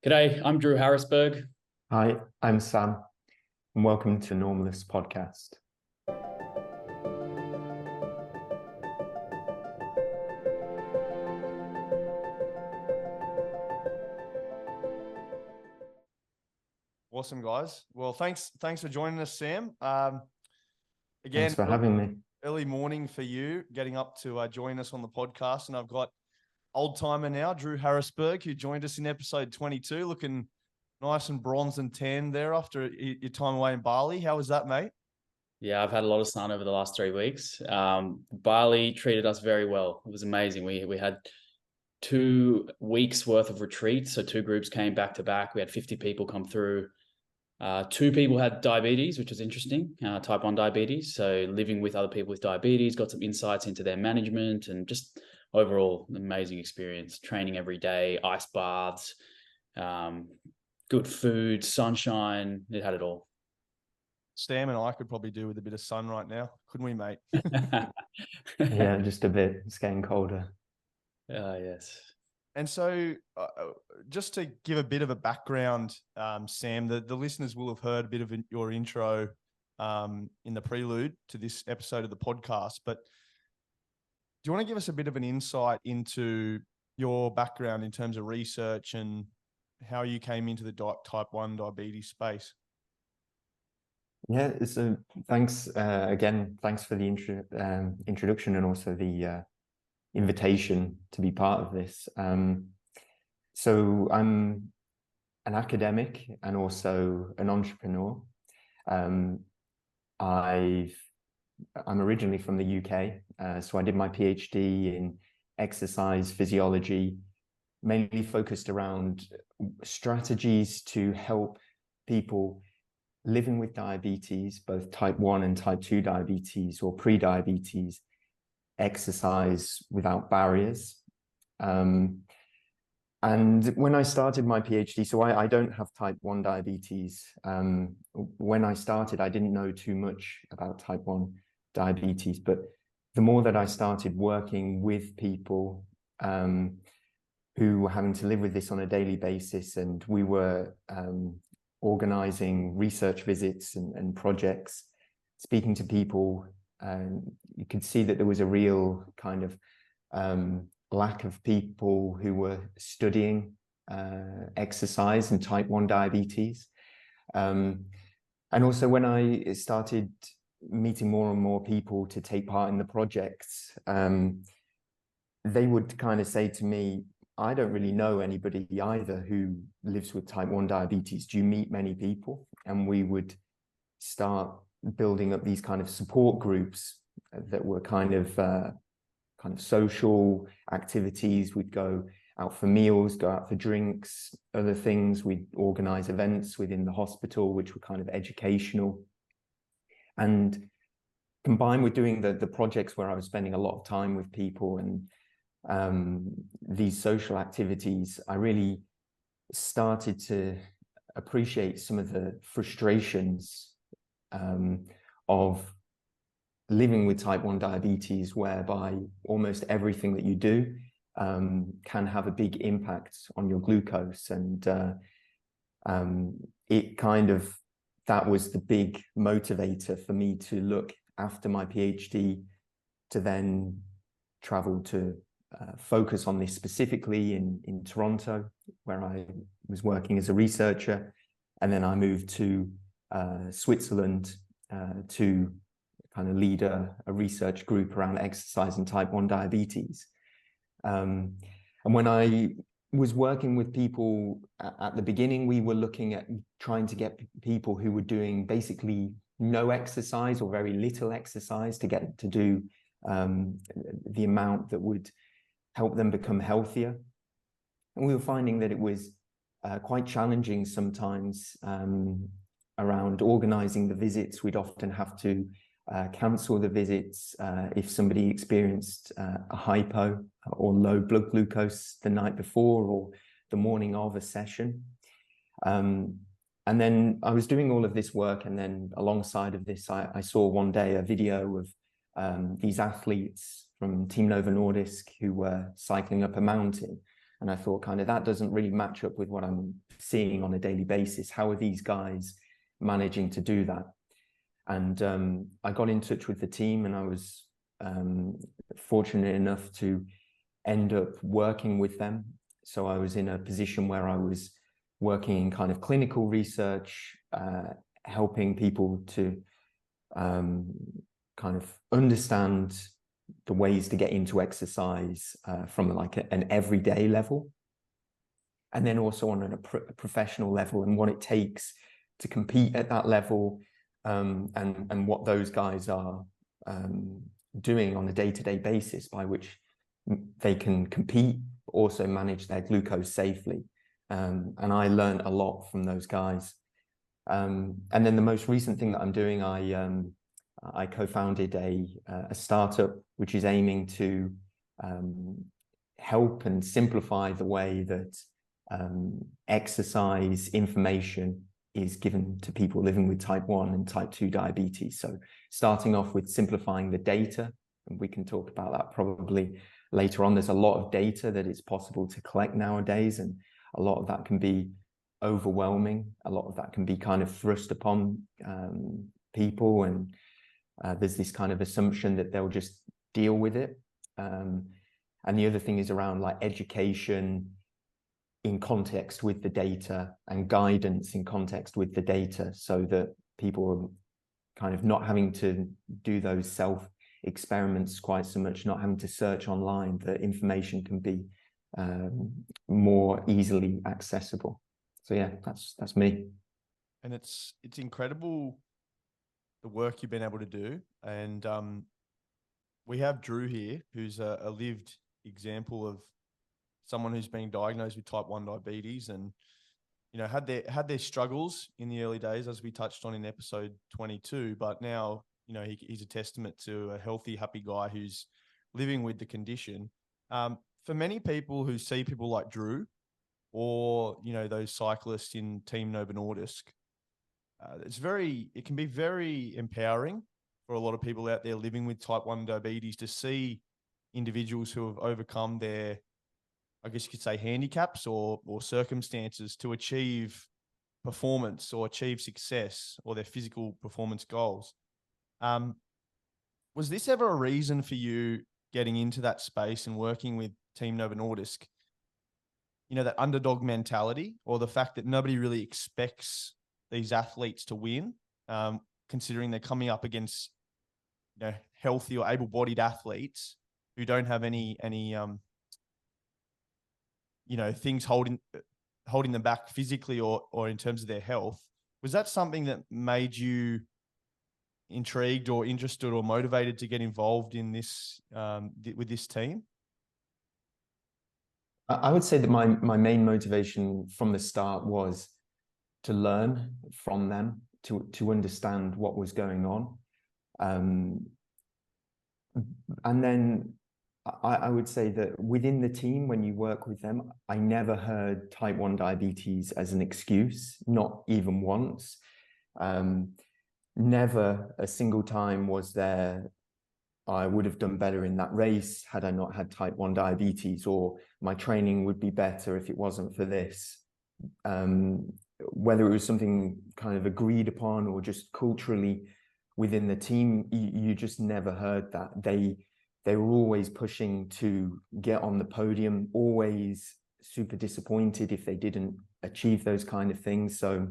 G'day, I'm Drew Harrisberg. Hi, I'm Sam, and welcome to Normless Podcast. Awesome, guys. Well, thanks for joining us, Sam. Again, Thanks for having me. Early morning for you, getting up to join us on the podcast, and I've got old timer now, Drew Harrisberg, who joined us in episode 22, looking nice and bronze and tan there after your time away in Bali. How was that, mate? Yeah, I've had a lot of sun over the last 3 weeks. Bali treated us very well. It was amazing. We had 2 weeks worth of retreats. So 2 groups came back to back. We had 50 people come through. 2 people had diabetes, which was interesting, type 1 diabetes. So living with other people with diabetes, got some insights into their management and just overall amazing experience. Training every day, ice baths, good food, sunshine. It had it all. Sam and I could probably do with a bit of sun right now, couldn't we, mate? Yeah, just a bit. It's getting colder. Yes. And so just to give a bit of a background, Sam, the listeners will have heard a bit of your intro in the prelude to this episode of the podcast, but do you want to give us a bit of an insight into your background in terms of research and how you came into the type 1 diabetes space? Yeah, so thanks again. Thanks for the introduction and also the invitation to be part of this. So I'm an academic and also an entrepreneur. I'm originally from the UK, so I did my PhD in exercise physiology, mainly focused around strategies to help people living with diabetes, both type 1 and type 2 diabetes or pre-diabetes, exercise without barriers. And when I started my PhD, so I don't have type 1 diabetes. When I started, I didn't know too much about type 1 diabetes, but the more that I started working with people who were having to live with this on a daily basis, and we were organizing research visits and projects, speaking to people, you could see that there was a real kind of lack of people who were studying exercise and type 1 diabetes. And also when I started meeting more and more people to take part in the projects, they would kind of say to me, I don't really know anybody either who lives with type 1 diabetes. Do you meet many people? And we would start building up these kind of support groups that were kind of social activities. We'd go out for meals, go out for drinks, other things. We'd organize events within the hospital, which were kind of educational. And combined with doing the projects where I was spending a lot of time with people and these social activities, I really started to appreciate some of the frustrations of living with type 1 diabetes, whereby almost everything that you do can have a big impact on your glucose. And that was the big motivator for me to look after my PhD to then travel to focus on this specifically in Toronto, where I was working as a researcher. And then I moved to Switzerland to kind of lead a research group around exercise and type 1 diabetes. And when I was working with people at the beginning, we were looking at trying to get people who were doing basically no exercise or very little exercise to get to do the amount that would help them become healthier. And we were finding that it was quite challenging sometimes around organizing the visits. We'd often have to cancel the visits if somebody experienced a hypo or low blood glucose the night before or the morning of a session. And then I was doing all of this work, and then alongside of this, I saw one day a video of these athletes from Team Novo Nordisk who were cycling up a mountain. And I thought kind of that doesn't really match up with what I'm seeing on a daily basis. How are these guys managing to do that? And I got in touch with the team, and I was fortunate enough to end up working with them. So I was in a position where I was working in kind of clinical research, helping people to kind of understand the ways to get into exercise from like an everyday level, and then also on a professional level, and what it takes to compete at that level, and what those guys are doing on a day-to-day basis by which they can compete, but also manage their glucose safely. And I learned a lot from those guys. And then the most recent thing that I'm doing, I co-founded a startup which is aiming to help and simplify the way that exercise information is given to people living with type 1 and type 2 diabetes. So starting off with simplifying the data, and we can talk about that probably later on. There's a lot of data that it's possible to collect nowadays, and a lot of that can be overwhelming. A lot of that can be kind of thrust upon people, and there's this kind of assumption that they'll just deal with it. And the other thing is around like education in context with the data, and guidance in context with the data, so that people are kind of not having to do those self experiments quite so much, not having to search online. The information can be more easily accessible. So yeah, that's me. And it's incredible the work you've been able to do. And we have Drew here, who's a lived example of someone who's been diagnosed with type 1 diabetes, and had their struggles in the early days, as we touched on in episode 22. But now he's a testament to a healthy, happy guy who's living with the condition. For many people who see people like Drew, or those cyclists in Team Novo Nordisk, it can be very empowering for a lot of people out there living with type 1 diabetes to see individuals who have overcome their, I guess you could say, handicaps or circumstances to achieve performance or achieve success or their physical performance goals. Was this ever a reason for you getting into that space and working with Team Novo Nordisk? That underdog mentality, or the fact that nobody really expects these athletes to win, considering they're coming up against healthy or able-bodied athletes who don't have any things holding them back physically or in terms of their health. Was that something that made you intrigued or interested or motivated to get involved in this with this team? I would say that my main motivation from the start was to learn from them, to understand what was going on. And then I would say that within the team, when you work with them, I never heard type 1 diabetes as an excuse, not even once. Never a single time was there, I would have done better in that race had I not had type 1 diabetes, or my training would be better if it wasn't for this. Whether it was something kind of agreed upon or just culturally within the team, you just never heard that. They were always pushing to get on the podium, always super disappointed if they didn't achieve those kind of things. So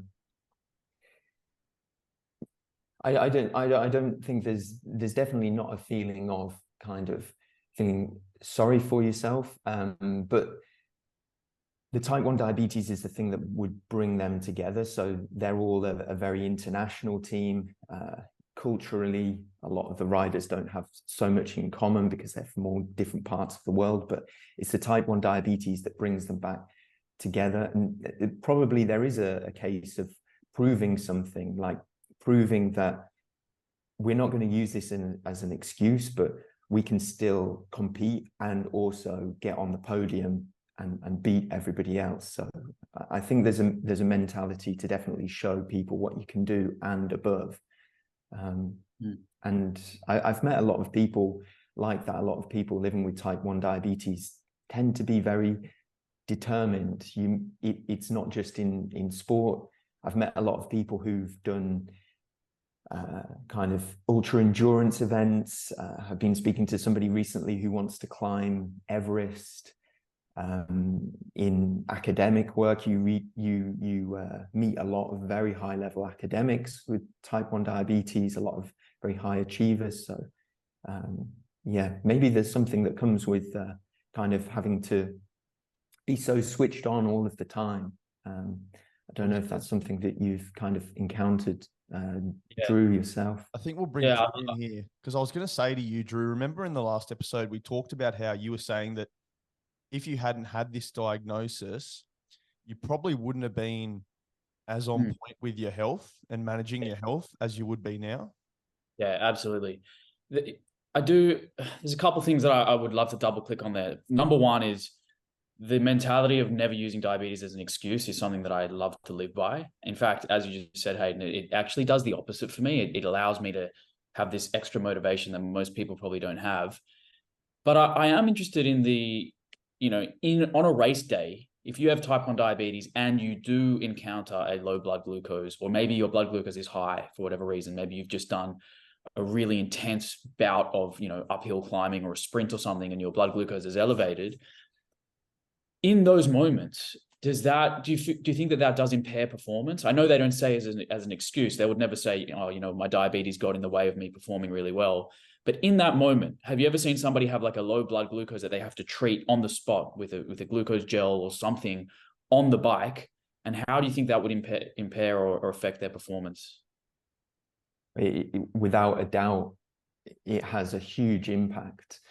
I don't think there's definitely not a feeling of kind of feeling sorry for yourself, but the type 1 diabetes is the thing that would bring them together. So they're all a very international team. Culturally, a lot of the riders don't have so much in common because they're from all different parts of the world, but it's the type 1 diabetes that brings them back together. And probably there is a case of proving something, like proving that we're not going to use this as an excuse, but we can still compete and also get on the podium and beat everybody else. So I think there's a mentality to definitely show people what you can do and above. And I've met a lot of people like that. A lot of people living with type 1 diabetes tend to be very determined. It's not just in sport. I've met a lot of people who've done kind of ultra endurance events. I've been speaking to somebody recently who wants to climb Everest. In academic work, you meet a lot of very high level academics with type 1 diabetes, a lot of very high achievers. So yeah, maybe there's something that comes with kind of having to be so switched on all of the time. I don't know if that's something that you've kind of encountered, Drew, yourself. I think we'll bring Drew in here, because I was going to say to you, Drew, remember in the last episode, we talked about how you were saying that if you hadn't had this diagnosis, you probably wouldn't have been as on point with your health and managing your health as you would be now. Yeah, absolutely. There's a couple of things that I would love to double click on there. Number one is the mentality of never using diabetes as an excuse is something that I love to live by. In fact, as you just said, Hayden, it actually does the opposite for me. It allows me to have this extra motivation that most people probably don't have. But I am interested in on a race day, if you have type 1 diabetes and you do encounter a low blood glucose, or maybe your blood glucose is high for whatever reason, maybe you've just done a really intense bout of, uphill climbing or a sprint or something, and your blood glucose is elevated. In those moments, do you think that does impair performance? I know they don't say as an excuse. They would never say, my diabetes got in the way of me performing really well. But in that moment, have you ever seen somebody have like a low blood glucose that they have to treat on the spot with a glucose gel or something on the bike? And how do you think that would impair or affect their performance? Without a doubt, it has a huge impact.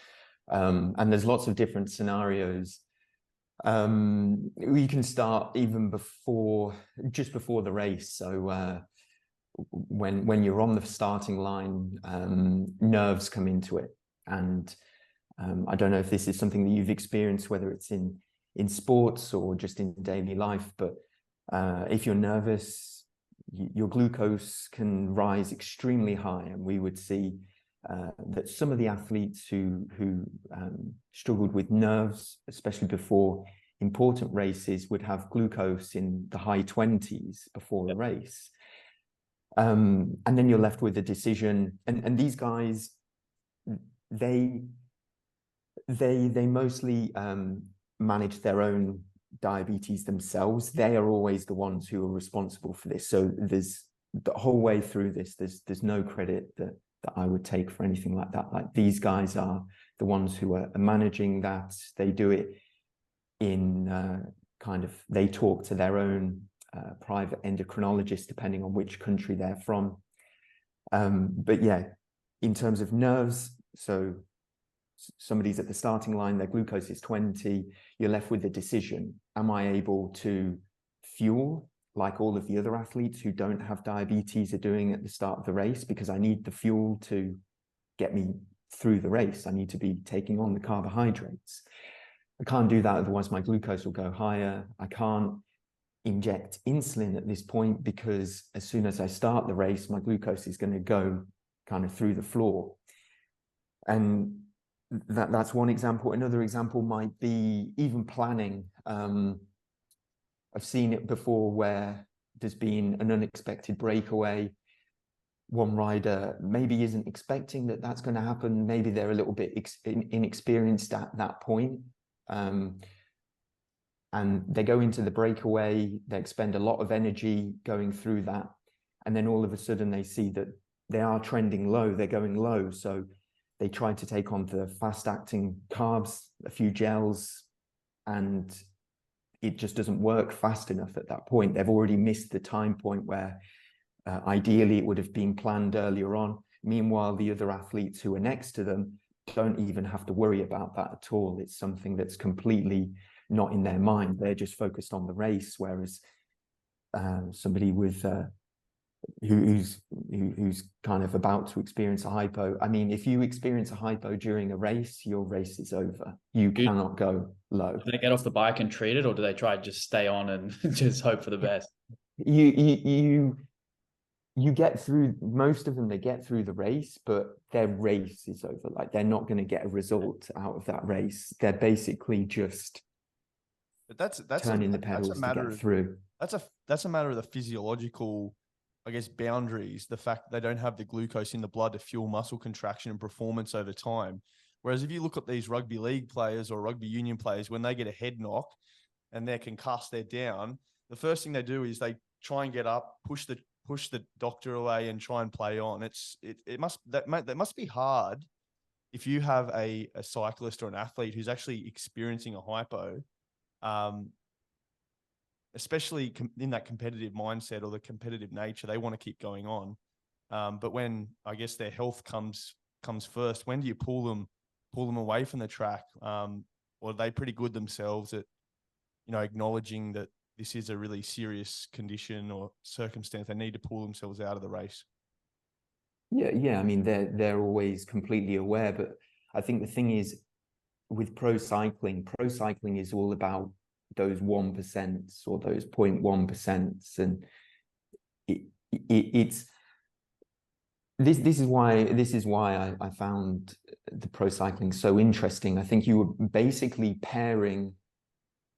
And there's lots of different scenarios. We can start even just before the race. So when you're on the starting line, nerves come into it. And I don't know if this is something that you've experienced, whether it's in sports or just in daily life, but if you're nervous, your glucose can rise extremely high. And we would see that some of the athletes who struggled with nerves, especially before important races, would have glucose in the high 20s before a race. And then you're left with a decision. And these guys, they mostly manage their own diabetes themselves. They are always the ones who are responsible for this. So there's the whole way through this, there's no credit that I would take for anything like that. Like, these guys are the ones who are managing that. They do it in they talk to their own private endocrinologist, depending on which country they're from. But yeah, in terms of nerves, so somebody's at the starting line, their glucose is 20, you're left with the decision: am I able to fuel like all of the other athletes who don't have diabetes are doing at the start of the race? Because I need the fuel to get me through the race. I need to be taking on the carbohydrates. I can't do that, otherwise my glucose will go higher. I can't inject insulin at this point, because as soon as I start the race, my glucose is going to go kind of through the floor. And that's one example. Another example might be even planning. I've seen it before where there's been an unexpected breakaway. One rider maybe isn't expecting that that's going to happen. Maybe they're a little bit inexperienced at that point. And they go into the breakaway, they expend a lot of energy going through that. And then all of a sudden they see that they are trending low, they're going low. So they try to take on the fast acting carbs, a few gels, and it just doesn't work fast enough at that point. They've already missed the time point where ideally it would have been planned earlier on. Meanwhile, the other athletes who are next to them don't even have to worry about that at all. It's something that's completely not in their mind. They're just focused on the race, whereas somebody with who's kind of about to experience a hypo. I mean, if you experience a hypo during a race, your race is over. You cannot go low. Do they get off the bike and treat it, or do they try to just stay on and just hope for the best? You get through, most of them, they get through the race, but their race is over. Like, they're not going to get a result out of that race. They're basically just But that's turning the pedals to get through. That's a matter of the physiological, I guess, boundaries. The fact that they don't have the glucose in the blood to fuel muscle contraction and performance over time. Whereas if you look at these rugby league players or rugby union players, when they get a head knock and they're concussed, they're down, the first thing they do is they try and get up, push the doctor away, and try and play on. That must be hard if you have a cyclist or an athlete who's actually experiencing a hypo, especially in that competitive mindset or the competitive nature. They want to keep going on, but when I guess their health comes first, when do you pull them away from the track? Or are they pretty good themselves at, acknowledging that this is a really serious condition or circumstance? They need to pull themselves out of the race. Yeah. I mean, they're always completely aware, but I think the thing is with pro cycling is all about those 1% or those 0.1%, and it's this is why I found the pro cycling so interesting. I think you were basically pairing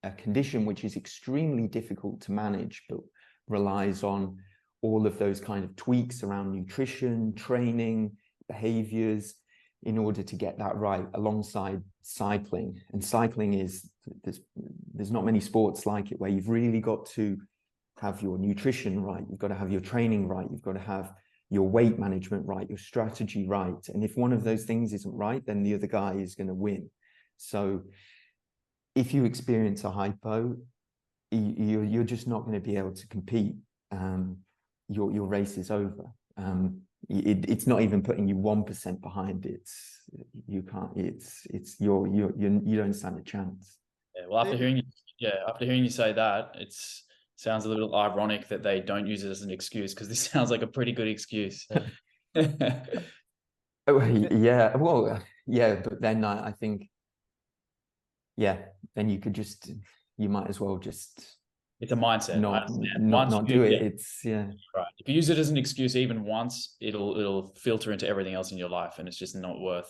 a condition which is extremely difficult to manage, but relies on all of those kind of tweaks around nutrition, training, behaviors, in order to get that right, alongside cycling. And cycling is, there's not many sports like it, where you've really got to have your nutrition right, you've got to have your training right, you've got to have your weight management right, your strategy right. And if one of those things isn't right, then the other guy is going to win. So if you experience a hypo, you're just not going to be able to compete. Your race is over. It's not even putting you 1% behind. You don't stand a chance. Yeah, well, after hearing you say that, sounds a little ironic that they don't use it as an excuse, because this sounds like a pretty good excuse. Yeah. Oh, yeah. Well, yeah, but then I think, yeah, then you might as well just. It's a mindset. Not do it. It's right. If you use it as an excuse even once, it'll filter into everything else in your life, and it's just not worth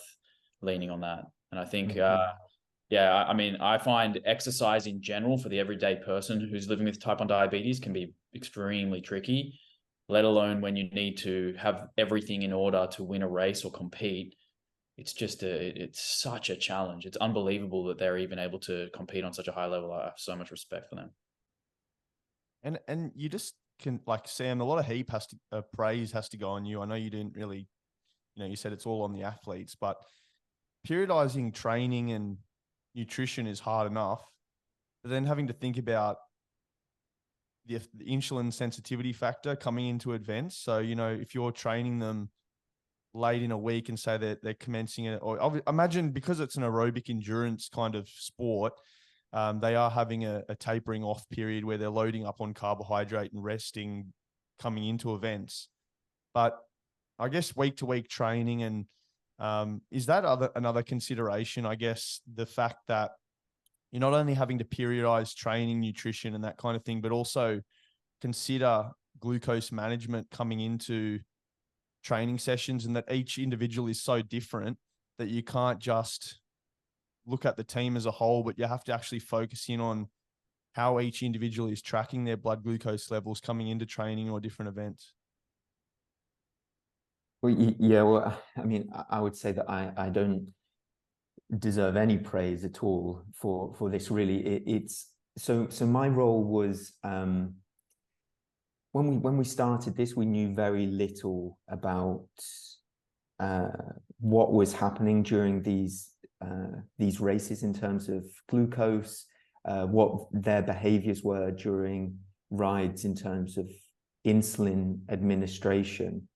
leaning on that. And I think, I mean, I find exercise in general for the everyday person who's living with type 1 diabetes can be extremely tricky, let alone when you need to have everything in order to win a race or compete. It's just it's such a challenge. It's unbelievable that they're even able to compete on such a high level. I have so much respect for them. And you just can, like, Sam, a lot of praise has to go on you. I know you didn't really, you said it's all on the athletes, but periodizing training and nutrition is hard enough. But then having to think about the insulin sensitivity factor coming into events. So, if you're training them late in a week and say that they're commencing it, or imagine, because it's an aerobic endurance kind of sport, they are having a tapering off period where they're loading up on carbohydrate and resting coming into events. But I guess week to week training, and is that another consideration? I guess the fact that you're not only having to periodize training, nutrition, and that kind of thing, but also consider glucose management coming into training sessions, and that each individual is so different that you can't just look at the team as a whole, but you have to actually focus in on how each individual is tracking their blood glucose levels coming into training or different events. Well, yeah. Well, I mean, I would say that I don't deserve any praise at all for this. Really, it's so my role was, when we started this, we knew very little about what was happening during these races in terms of glucose, what their behaviors were during rides in terms of insulin administration.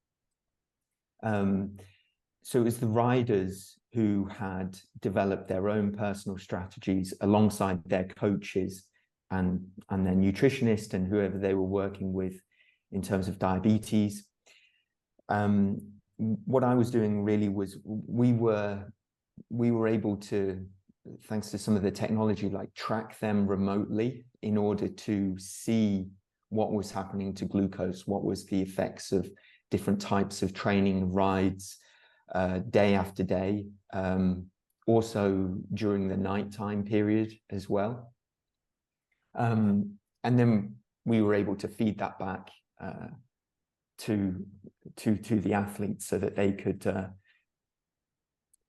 So it was the riders who had developed their own personal strategies alongside their coaches and their nutritionist and whoever they were working with in terms of diabetes. What I was doing really was we were able to, thanks to some of the technology, like track them remotely in order to see what was happening to glucose, what was the effects of different types of training, rides, day after day, also during the nighttime period as well. And then we were able to feed that back to the athletes so that they could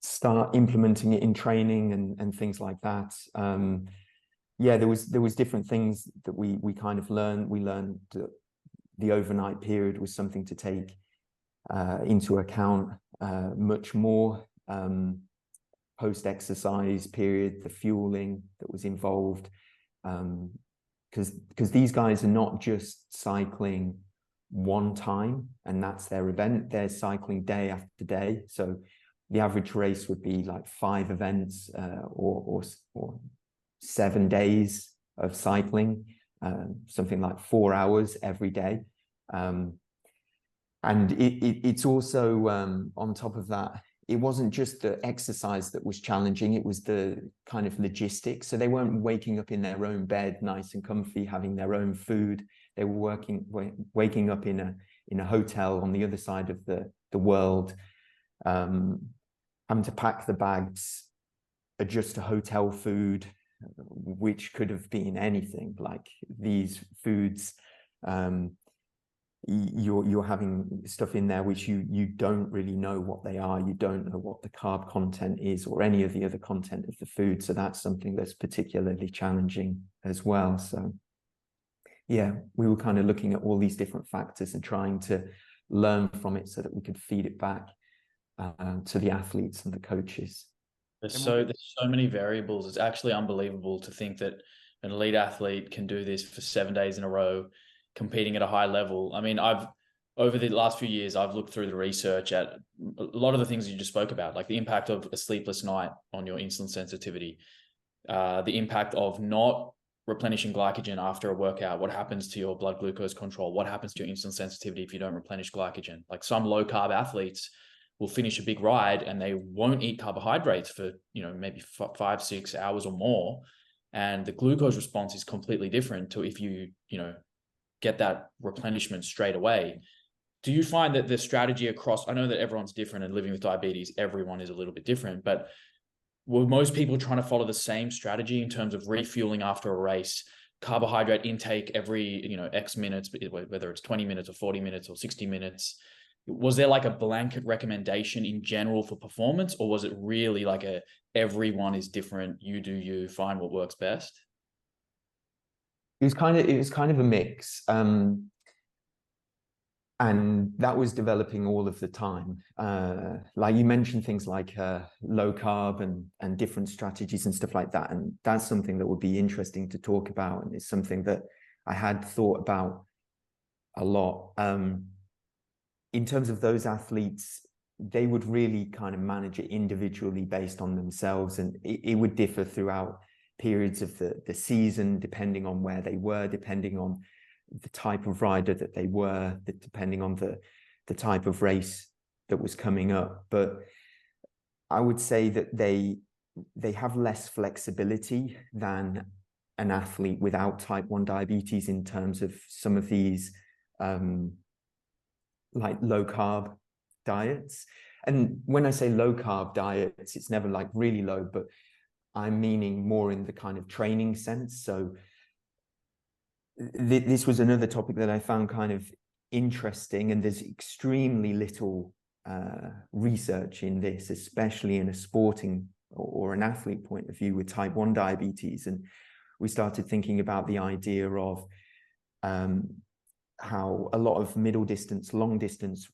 start implementing it in training and things like that. Yeah, there was different things that we kind of learned. We learned that the overnight period was something to take into account much more. Post-exercise period, the fueling that was involved, because these guys are not just cycling one time and that's their event. They're cycling day after day. So the average race would be like 5 events or 7 days of cycling, something like 4 hours every day. And it's also on top of that, it wasn't just the exercise that was challenging, it was the kind of logistics. So they weren't waking up in their own bed, nice and comfy, having their own food. They were waking up in a hotel on the other side of the world, having to pack the bags, adjust to hotel food, which could have been anything. Like these foods, you're having stuff in there which you don't really know what they are. You don't know what the carb content is or any of the other content of the food. So that's something that's particularly challenging as well. So yeah, we were kind of looking at all these different factors and trying to learn from it so that we could feed it back to the athletes and the coaches. There's so many variables. It's actually unbelievable to think that an elite athlete can do this for 7 days in a row, competing at a high level. I mean, over the last few years, I've looked through the research at a lot of the things you just spoke about, like the impact of a sleepless night on your insulin sensitivity, the impact of not replenishing glycogen after a workout, what happens to your blood glucose control, what happens to your insulin sensitivity if you don't replenish glycogen. Like some low carb athletes will finish a big ride and they won't eat carbohydrates for, maybe 5, 6 hours or more. And the glucose response is completely different to if you, get that replenishment straight away. Do you find that the strategy across, I know that everyone's different and living with diabetes, everyone is a little bit different, but were most people trying to follow the same strategy in terms of refueling after a race, carbohydrate intake every, X minutes, whether it's 20 minutes or 40 minutes or 60 minutes? Was there like a blanket recommendation in general for performance, or was it really like everyone is different, you do you, find what works best? It was kind of a mix. And that was developing all of the time. Like you mentioned things like low carb and different strategies and stuff like that. And that's something that would be interesting to talk about. And it's something that I had thought about a lot. In terms of those athletes, they would really kind of manage it individually based on themselves. And it would differ throughout periods of the season, depending on where they were, depending on the type of rider that they were, depending on the type of race that was coming up. But I would say that they have less flexibility than an athlete without type 1 diabetes in terms of some of these like low carb diets. And when I say low carb diets, it's never like really low, but I'm meaning more in the kind of training sense. So this was another topic that I found kind of interesting, and there's extremely little research in this, especially in a sporting or an athlete point of view with type 1 diabetes. And we started thinking about the idea of how a lot of middle distance, long distance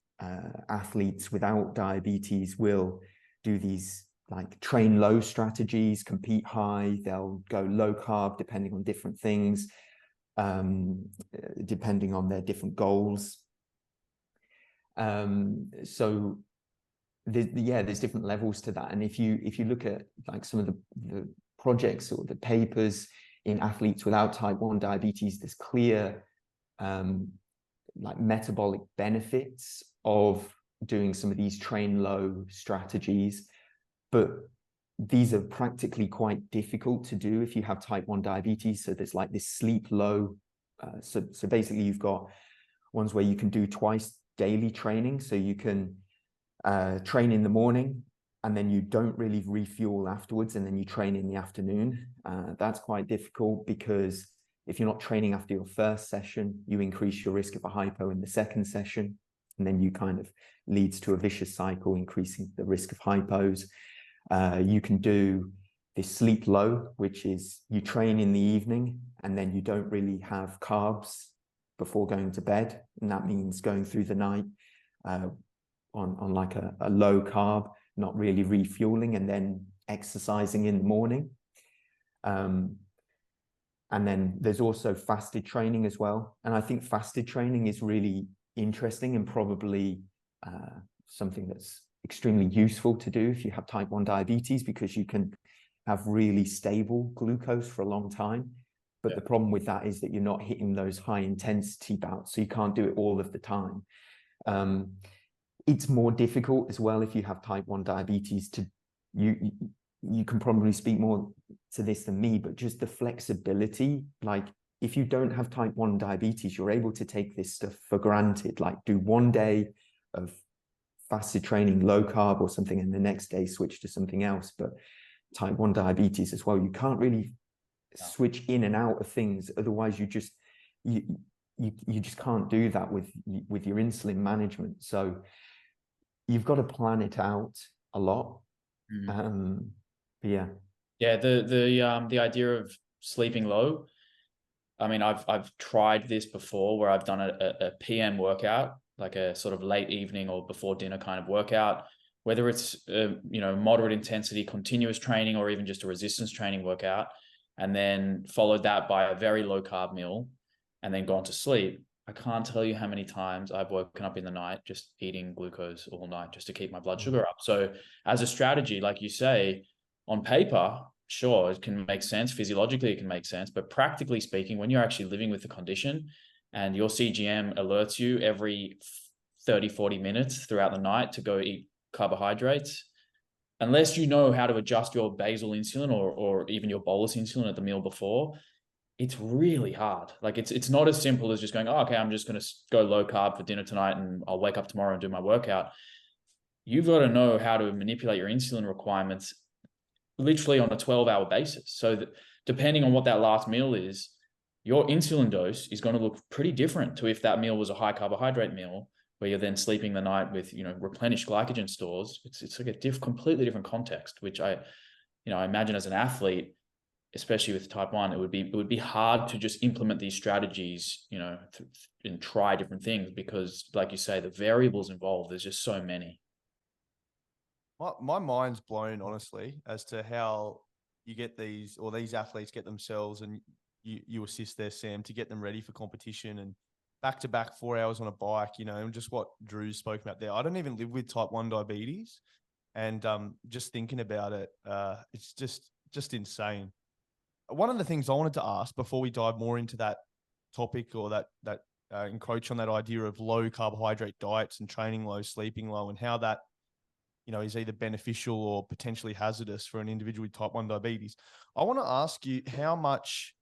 athletes without diabetes will do these like train low strategies, compete high, they'll go low carb depending on different things, depending on their different goals. So there's different levels to that. And if you look at like some of the projects or the papers in athletes without type 1 diabetes, there's clear like metabolic benefits of doing some of these train low strategies, but these are practically quite difficult to do if you have type 1 diabetes. So there's like this sleep low. So basically you've got ones where you can do twice daily training. So you can train in the morning and then you don't really refuel afterwards, and then you train in the afternoon. That's quite difficult because if you're not training after your first session, you increase your risk of a hypo in the second session. And then you kind of leads to a vicious cycle, increasing the risk of hypos. You can do this sleep low, which is you train in the evening and then you don't really have carbs before going to bed. And that means going through the night on like a low carb, not really refueling, and then exercising in the morning. And then there's also fasted training as well. And I think fasted training is really interesting and probably something that's extremely useful to do if you have type 1 diabetes, because you can have really stable glucose for a long time. But the problem with that is that you're not hitting those high intensity bouts, so you can't do it all of the time. It's more difficult as well if you have type 1 diabetes to, you can probably speak more to this than me, but just the flexibility, like if you don't have type 1 diabetes, you're able to take this stuff for granted, like do one day of fasted training, low carb or something, and the next day switch to something else. But type 1 diabetes as well, you can't really switch in and out of things. Otherwise you just can't do that with your insulin management. So you've got to plan it out a lot. Yeah. The idea of sleeping low, I mean, I've tried this before where I've done a PM workout, like a sort of late evening or before dinner kind of workout, whether it's moderate intensity continuous training or even just a resistance training workout, and then followed that by a very low carb meal and then gone to sleep. I can't tell you how many times I've woken up in the night just eating glucose all night just to keep my blood sugar up. So as a strategy, like you say, on paper, sure, it can make sense. Physiologically, it can make sense. But practically speaking, when you're actually living with the condition and your CGM alerts you every 30, 40 minutes throughout the night to go eat carbohydrates, unless you know how to adjust your basal insulin or even your bolus insulin at the meal before, it's really hard. Like it's not as simple as just going, oh, okay, I'm just going to go low carb for dinner tonight and I'll wake up tomorrow and do my workout. You've got to know how to manipulate your insulin requirements literally on a 12-hour basis. So that depending on what that last meal is, your insulin dose is going to look pretty different to if that meal was a high carbohydrate meal where you're then sleeping the night with, replenished glycogen stores. It's like a completely different context, which I imagine as an athlete, especially with type 1, it would be hard to just implement these strategies, and try different things because, like you say, the variables involved, there's just so many. My mind's blown, honestly, as to how you get these athletes get themselves and you assist there, Sam, to get them ready for competition and back-to-back 4 hours on a bike, and just what Drew's spoke about there. I don't even live with type 1 diabetes. And just thinking about it, it's just insane. One of the things I wanted to ask before we dive more into that topic or that encroach on that idea of low carbohydrate diets and training low, sleeping low, and how that, is either beneficial or potentially hazardous for an individual with type 1 diabetes. I want to ask you how much,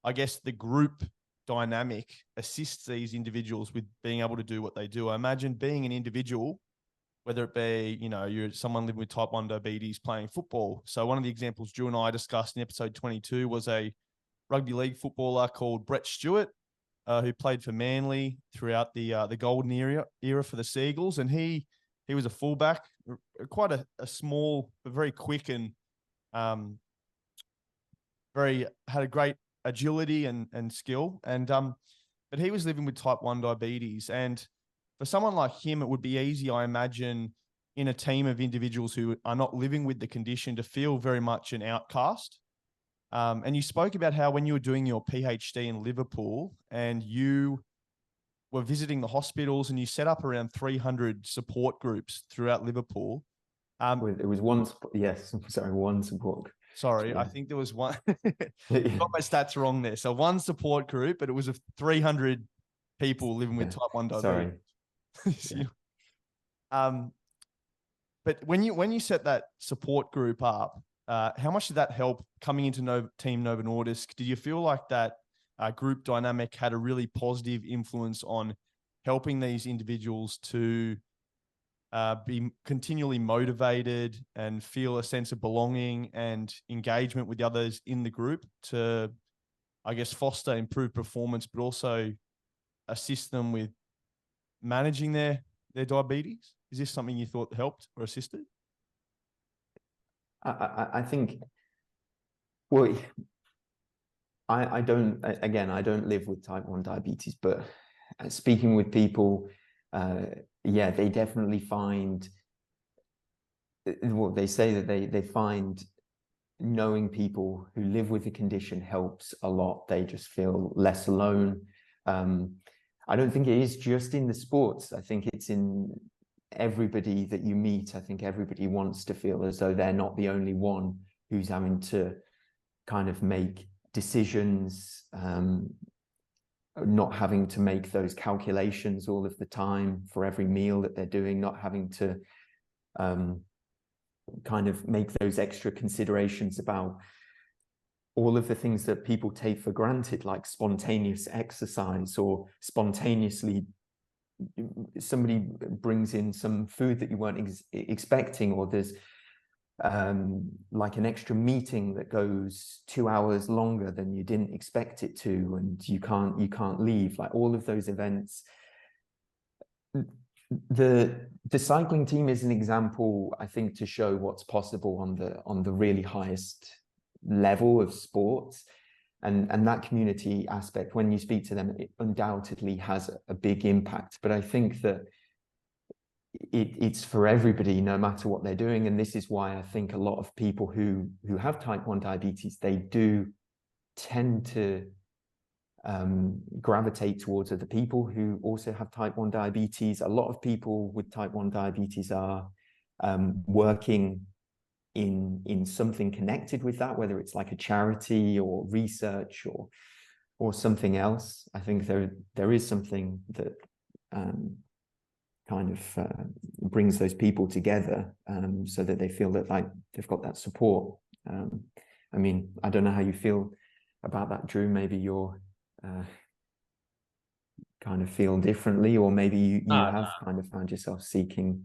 I guess, the group dynamic assists these individuals with being able to do what they do. I imagine being an individual, whether it be, you're someone living with type 1 diabetes playing football. So one of the examples Drew and I discussed in episode 22 was a rugby league footballer called Brett Stewart, who played for Manly throughout the golden era for the Seagulls. And he was a fullback, quite a small, but very quick and had a great agility and skill. And but he was living with type 1 diabetes. And for someone like him, it would be easy, I imagine, in a team of individuals who are not living with the condition to feel very much an outcast. And you spoke about how when you were doing your PhD in Liverpool and you were visiting the hospitals and you set up around 300 support groups throughout Liverpool. It was one support group. Sorry, I think there was one. Got my stats wrong there. So one support group, but it was 300 people living with type 1 diabetes. Sorry. But when you set that support group up, how much did that help coming into Team Novo Nordisk? Did you feel like that group dynamic had a really positive influence on helping these individuals to be continually motivated and feel a sense of belonging and engagement with the others in the group to I guess, foster improved performance, but also assist them with managing their diabetes? Is this something you thought helped or assisted? I think, well, I don't, again, I don't live with type 1 diabetes, but speaking with people, yeah, they definitely find, well, they say that they find knowing people who live with the condition helps a lot. They just feel less alone. I don't think it is just in the sports. I think it's in everybody that you meet. I think everybody wants to feel as though they're not the only one who's having to kind of make decisions, not having to make those calculations all of the time for every meal that they're doing, not having to kind of make those extra considerations about all of the things that people take for granted, like spontaneous exercise, or spontaneously somebody brings in some food that you weren't expecting, or there's like an extra meeting that goes 2 hours longer than you didn't expect it to, and you can't leave. Like all of those events. The cycling team is an example, I think, to show what's possible on the really highest level of sports, and that community aspect, when you speak to them, it undoubtedly has a big impact. But I think that it's for everybody, no matter what they're doing. And this is why I think a lot of people who have type 1 diabetes, they do tend to gravitate towards other people who also have type 1 diabetes. A lot of people with type 1 diabetes are working in something connected with that, whether it's like a charity or research or something else. I think there is something that kind of brings those people together, so that they feel that like they've got that support. I mean, I don't know how you feel about that, Drew. Maybe you're kind of feel differently, or maybe you have kind of found yourself seeking.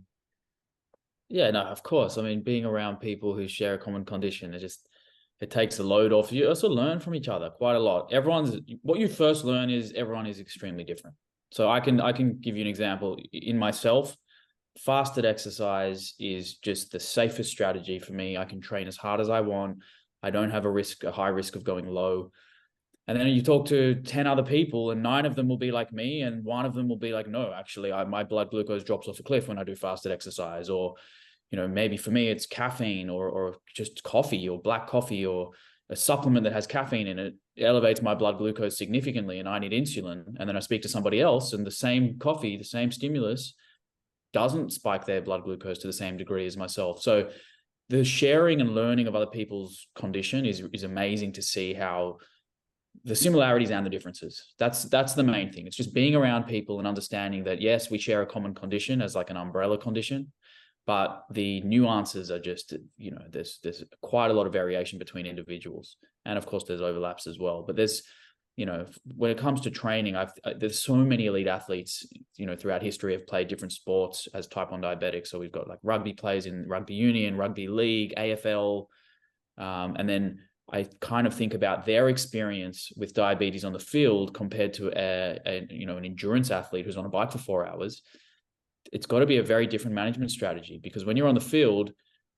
Yeah, no, of course. I mean, being around people who share a common condition, it takes a load off. You also learn from each other quite a lot. What you first learn is everyone is extremely different. So I can give you an example in myself. Fasted exercise is just the safest strategy for me. I can train as hard as I want. I don't have a high risk of going low. And then you talk to 10 other people, and 9 of them will be like me, and 1 of them will be like, no, actually, my blood glucose drops off a cliff when I do fasted exercise. Or, maybe for me, it's caffeine or just coffee or black coffee or a supplement that has caffeine in it. It elevates my blood glucose significantly, and I need insulin. And then I speak to somebody else, and the same coffee, the same stimulus doesn't spike their blood glucose to the same degree as myself. So the sharing and learning of other people's condition is amazing to see how the similarities and the differences. That's the main thing. It's just being around people and understanding that, yes, we share a common condition as like an umbrella condition, but the nuances are just, there's quite a lot of variation between individuals. And of course there's overlaps as well, but there's, when it comes to training, there's so many elite athletes, throughout history have played different sports as type 1 diabetics. So we've got like rugby players in rugby union, rugby league, AFL, and then I kind of think about their experience with diabetes on the field compared to an endurance athlete who's on a bike for 4 hours. It's got to be a very different management strategy, because when you're on the field,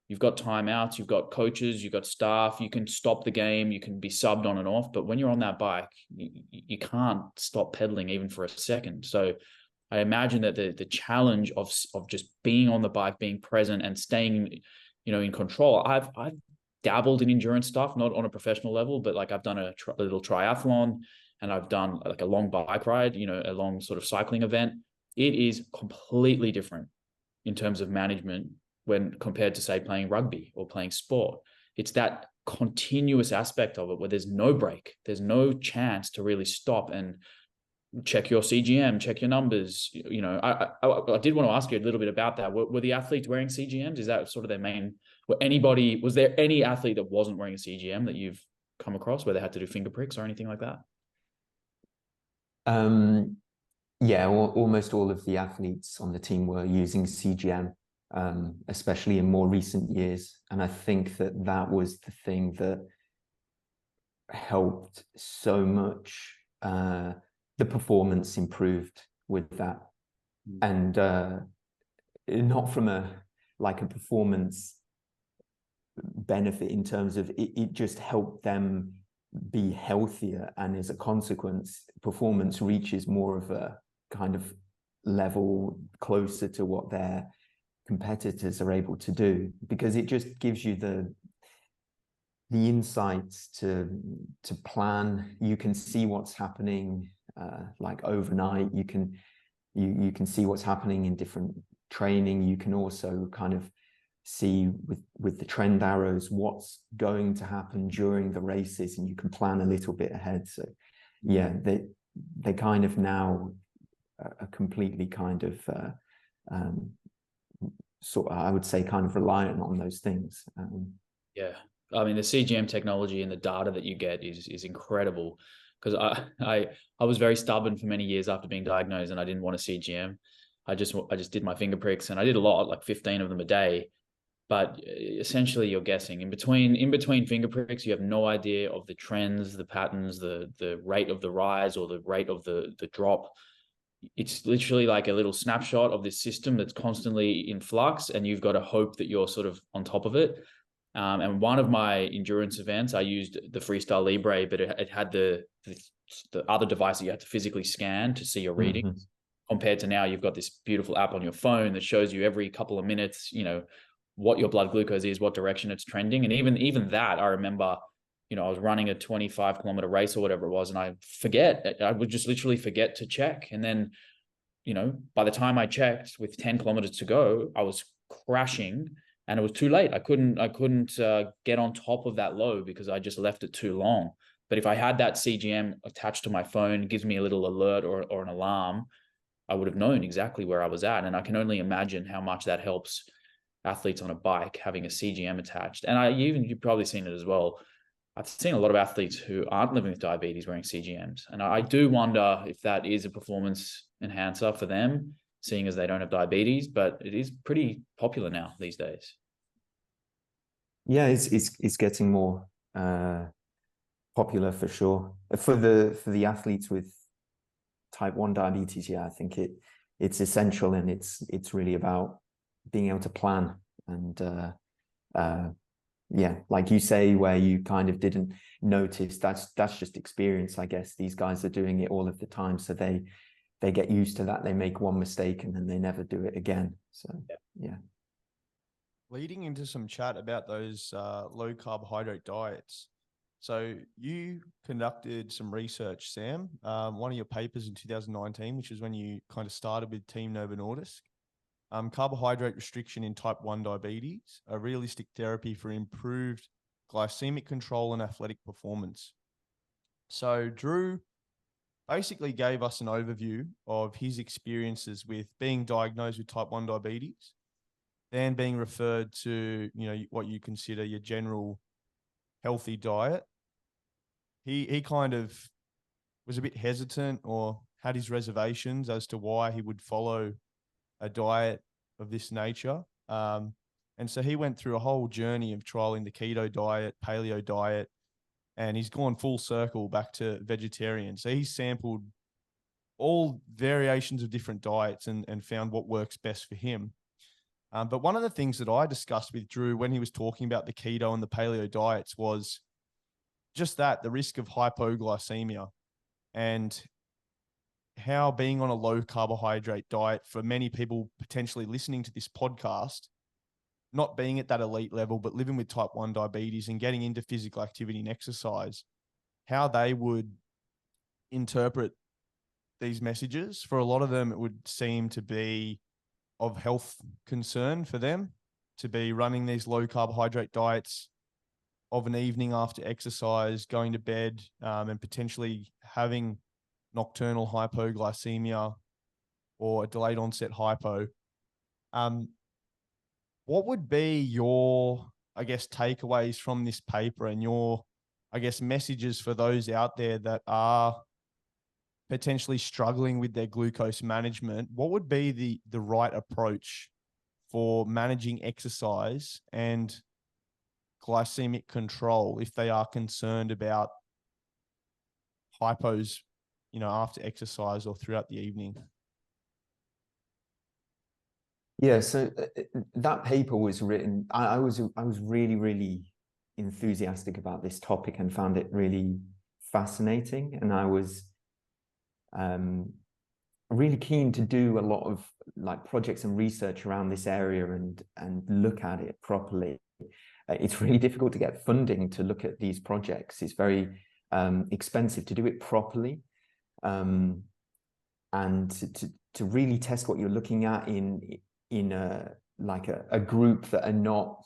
you've got timeouts, you've got coaches, you've got staff, you can stop the game, you can be subbed on and off. But when you're on that bike, you can't stop pedaling even for a second. So I imagine that the challenge of just being on the bike, being present and staying, in control. I've dabbled in endurance stuff, not on a professional level, but like I've done a little triathlon, and I've done like a long bike ride, a long sort of cycling event. It is completely different in terms of management when compared to, say, playing rugby or playing sport. It's that continuous aspect of it where there's no break. There's no chance to really stop and check your CGM, check your numbers. I did want to ask you a little bit about that. Were the athletes wearing CGMs? Is that sort of their main? Was there any athlete that wasn't wearing a CGM that you've come across where they had to do finger pricks or anything like that? Yeah, almost all of the athletes on the team were using CGM, especially in more recent years. And I think that was the thing that helped so much. The performance improved with that, and not from a performance benefit in terms of it just helped them be healthier, and as a consequence, performance reaches more of a kind of level closer to what their competitors are able to do, because it just gives you the insights to plan. You can see what's happening like overnight. You can see what's happening in different training. You can also kind of see with the trend arrows what's going to happen during the races, and you can plan a little bit ahead. So yeah, they kind of now are completely kind of sort of, I would say, kind of reliant on those things. Yeah. I mean, the CGM technology and the data that you get is incredible, because I was very stubborn for many years after being diagnosed, and I didn't want a CGM. I just did my finger pricks, and I did a lot, like 15 of them a day. But essentially, you're guessing in between finger pricks. You have no idea of the trends, the patterns, the rate of the rise or the rate of the drop. It's literally like a little snapshot of this system that's constantly in flux, and you've got to hope that you're sort of on top of it. And one of my endurance events, I used the Freestyle Libre, but it had the other device that you had to physically scan to see your readings. Mm-hmm. Compared to now, you've got this beautiful app on your phone that shows you every couple of minutes, what your blood glucose is, what direction it's trending. And even that, I remember, I was running a 25-kilometer race or whatever it was, and I would just literally forget to check. And then, by the time I checked with 10 kilometers to go, I was crashing. And it was too late. I couldn't get on top of that low because I just left it too long. But if I had that CGM attached to my phone, it gives me a little alert or an alarm, I would have known exactly where I was at. And I can only imagine how much that helps athletes on a bike having a CGM attached. And you've probably seen it as well. I've seen a lot of athletes who aren't living with diabetes wearing CGMs. And I do wonder if that is a performance enhancer for them, seeing as they don't have diabetes, but it is pretty popular now these days. Yeah, it's getting more popular for sure. For the athletes with type 1 diabetes, yeah, I think it's essential, and it's really about being able to plan. And yeah, like you say, where you kind of didn't notice, that's just experience, I guess. These guys are doing it all of the time, so they get used to that. They make one mistake and then they never do it again. So yeah. Leading into some chat about those low carbohydrate diets. So you conducted some research, Sam, one of your papers in 2019, which is when you kind of started with Team Novo Nordisk. Carbohydrate restriction in type 1 diabetes, a realistic therapy for improved glycemic control and athletic performance. So Drew basically gave us an overview of his experiences with being diagnosed with type 1 diabetes, then being referred to, what you consider your general healthy diet. He kind of was a bit hesitant or had his reservations as to why he would follow a diet of this nature. And so he went through a whole journey of trialing the keto diet, paleo diet, and he's gone full circle back to vegetarian. So he sampled all variations of different diets and found what works best for him. But one of the things that I discussed with Drew when he was talking about the keto and the paleo diets was just that, the risk of hypoglycemia, and how being on a low carbohydrate diet for many people potentially listening to this podcast, not being at that elite level, but living with type 1 diabetes and getting into physical activity and exercise, how they would interpret these messages. For a lot of them, it would seem to be of health concern for them to be running these low carbohydrate diets of an evening after exercise, going to bed, and potentially having nocturnal hypoglycemia or a delayed onset hypo. What would be your, takeaways from this paper and your, messages for those out there that are potentially struggling with their glucose management? What would be the right approach for managing exercise and glycemic control if they are concerned about hypos, after exercise or throughout the evening? Yeah, so that paper was written. I was really, really enthusiastic about this topic and found it really fascinating. And I was really keen to do a lot of like projects and research around this area and look at it properly. It's really difficult to get funding to look at these projects. It's very expensive to do it properly, and to really test what you're looking at in a group that are not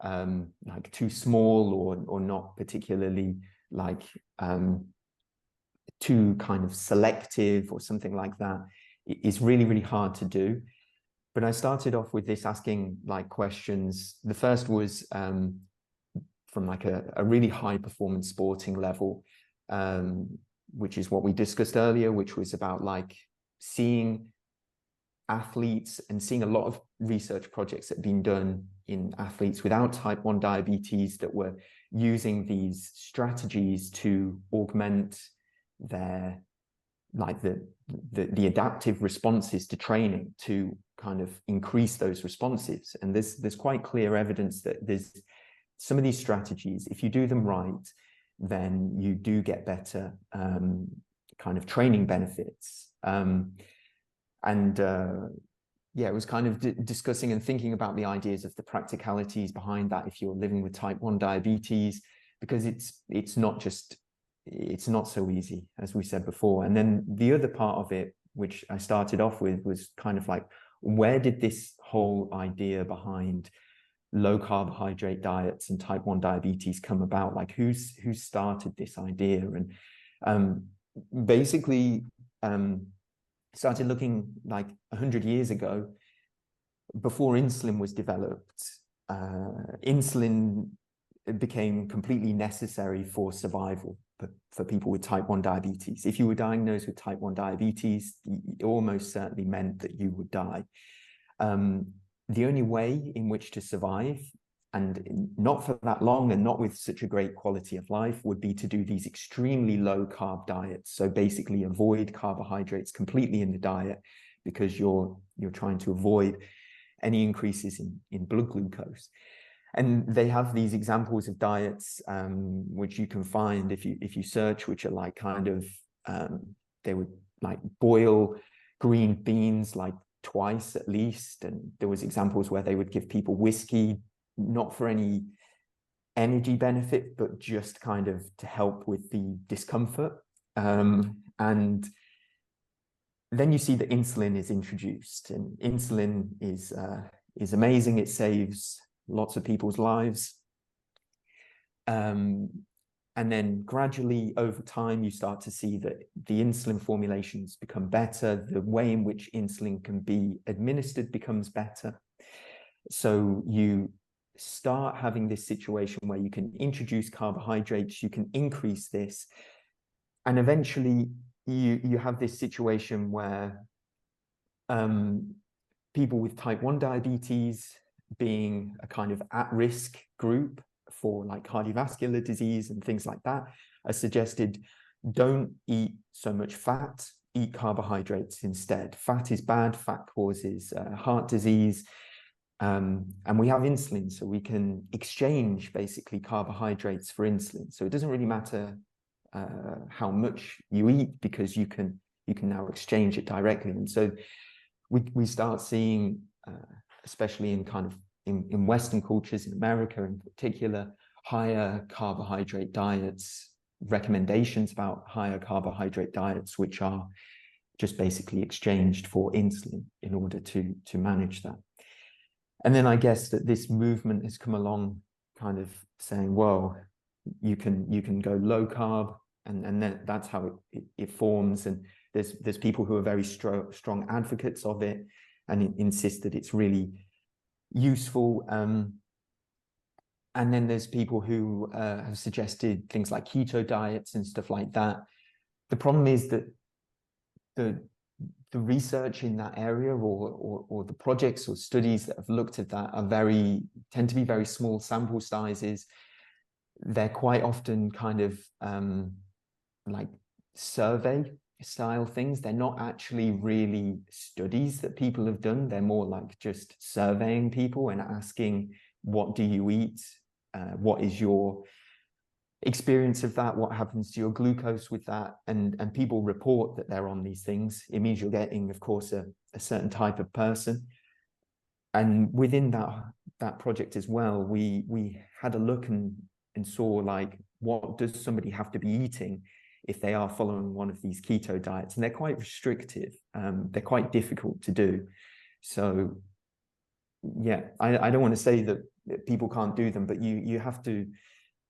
like too small or not particularly like too kind of selective or something like that is really, really hard to do. But I started off with this asking like questions. The first was from like a really high performance sporting level, which is what we discussed earlier, which was about like seeing athletes and seeing a lot of research projects that have been done in athletes without type 1 diabetes that were using these strategies to augment their like the adaptive responses to training to kind of increase those responses. And there's quite clear evidence that there's some of these strategies, if you do them right, then you do get better kind of training benefits. Yeah, it was kind of discussing and thinking about the ideas of the practicalities behind that if you're living with type 1 diabetes, because it's not so easy, as we said before. And then the other part of it, which I started off with, was kind of like, where did this whole idea behind low carbohydrate diets and type 1 diabetes come about? Like who started this idea? And basically started looking like 100 years ago, before insulin was developed. Insulin became completely necessary for survival for people with type 1 diabetes. If you were diagnosed with type 1 diabetes, it almost certainly meant that you would die. The only way in which to survive, and not for that long and not with such a great quality of life, would be to do these extremely low carb diets. So basically avoid carbohydrates completely in the diet, because you're trying to avoid any increases in blood glucose. And they have these examples of diets, which you can find if you search, which are like kind of, they would like boil green beans like twice at least. And there was examples where they would give people whiskey, not for any energy benefit, but just kind of to help with the discomfort. And then you see that insulin is introduced, and insulin is amazing. It saves lots of people's lives. And then gradually over time, you start to see that the insulin formulations become better. The way in which insulin can be administered becomes better. So you start having this situation where you can introduce carbohydrates, you can increase this, and eventually you have this situation where people with type 1 diabetes, being a kind of at-risk group for like cardiovascular disease and things like that, are suggested, don't eat so much fat, eat carbohydrates instead. Fat is bad, fat causes heart disease. And we have insulin, so we can exchange basically carbohydrates for insulin. So it doesn't really matter how much you eat, because you can now exchange it directly. And so we start seeing, especially in kind of in Western cultures, in America in particular, higher carbohydrate diets, recommendations about higher carbohydrate diets, which are just basically exchanged for insulin in order to manage that. And then I guess that this movement has come along kind of saying, well, you can go low carb, and then that's how it forms. And there's people who are very strong advocates of it and insist that it's really useful. And then there's people who have suggested things like keto diets and stuff like that. The problem is that the research in that area, or the projects or studies that have looked at that, tend to be very small sample sizes. They're quite often kind of like survey style things. They're not actually really studies that people have done. They're more like just surveying people and asking, what do you eat? What is your experience of that? What happens to your glucose with that? And people report that they're on these things. It means you're getting, of course, a certain type of person. And within that project as well, we had a look and saw, like, what does somebody have to be eating if they are following one of these keto diets? And they're quite restrictive. They're quite difficult to do. So yeah, I don't want to say that people can't do them, but you have to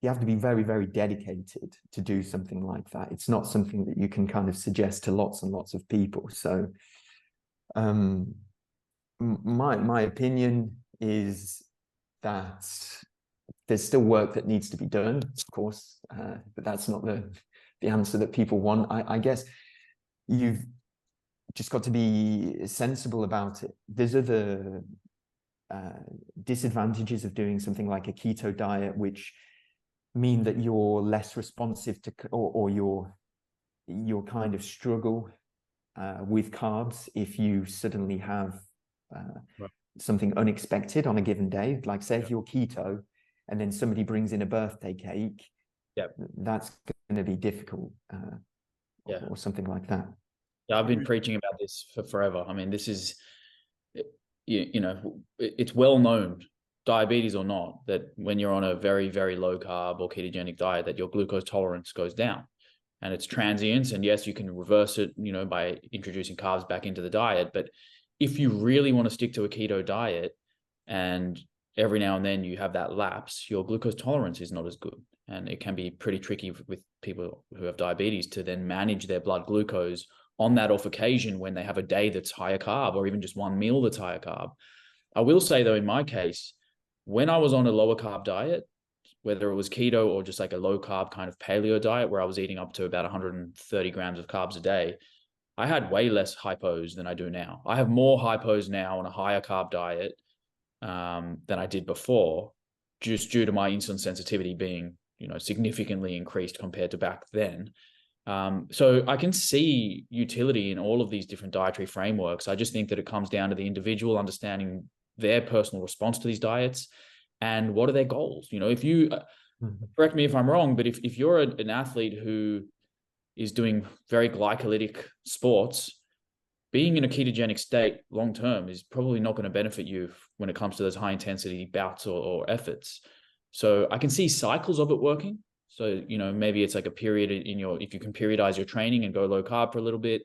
be very, very dedicated to do something like that. It's not something that you can kind of suggest to lots and lots of people. So my opinion is that there's still work that needs to be done, of course, but that's not the answer that people want. I guess you've just got to be sensible about it. There's other disadvantages of doing something like a keto diet, which mean that you're less responsive to, or you're kind of struggle with carbs if you suddenly have something unexpected on a given day. Like, say if you're keto and then somebody brings in a birthday cake, that's going to be difficult, or something like that. Yeah, I've been preaching about this for forever. I mean, this is, you know, it's well known, diabetes or not, that when you're on a very, very low carb or ketogenic diet, that your glucose tolerance goes down, and it's transient. And yes, you can reverse it, you know, by introducing carbs back into the diet. But if you really want to stick to a keto diet and every now and then you have that lapse, your glucose tolerance is not as good. And it can be pretty tricky with people who have diabetes to then manage their blood glucose on that off occasion when they have a day that's higher carb, or even just one meal that's higher carb. I will say though, in my case, when I was on a lower carb diet, whether it was keto or just like a low carb kind of paleo diet where I was eating up to about 130 grams of carbs a day, I had way less hypos than I do now. I have more hypos now on a higher carb diet than I did before, just due to my insulin sensitivity being, you know, significantly increased compared to back then. So I can see utility in all of these different dietary frameworks. I just think that it comes down to the individual understanding their personal response to these diets and what are their goals. You know, if you correct me if I'm wrong, but if you're an athlete who is doing very glycolytic sports, being in a ketogenic state long term is probably not going to benefit you when it comes to those high intensity bouts or efforts. So I can see cycles of it working. So, you know, maybe it's like a period in your, if you can periodize your training and go low carb for a little bit,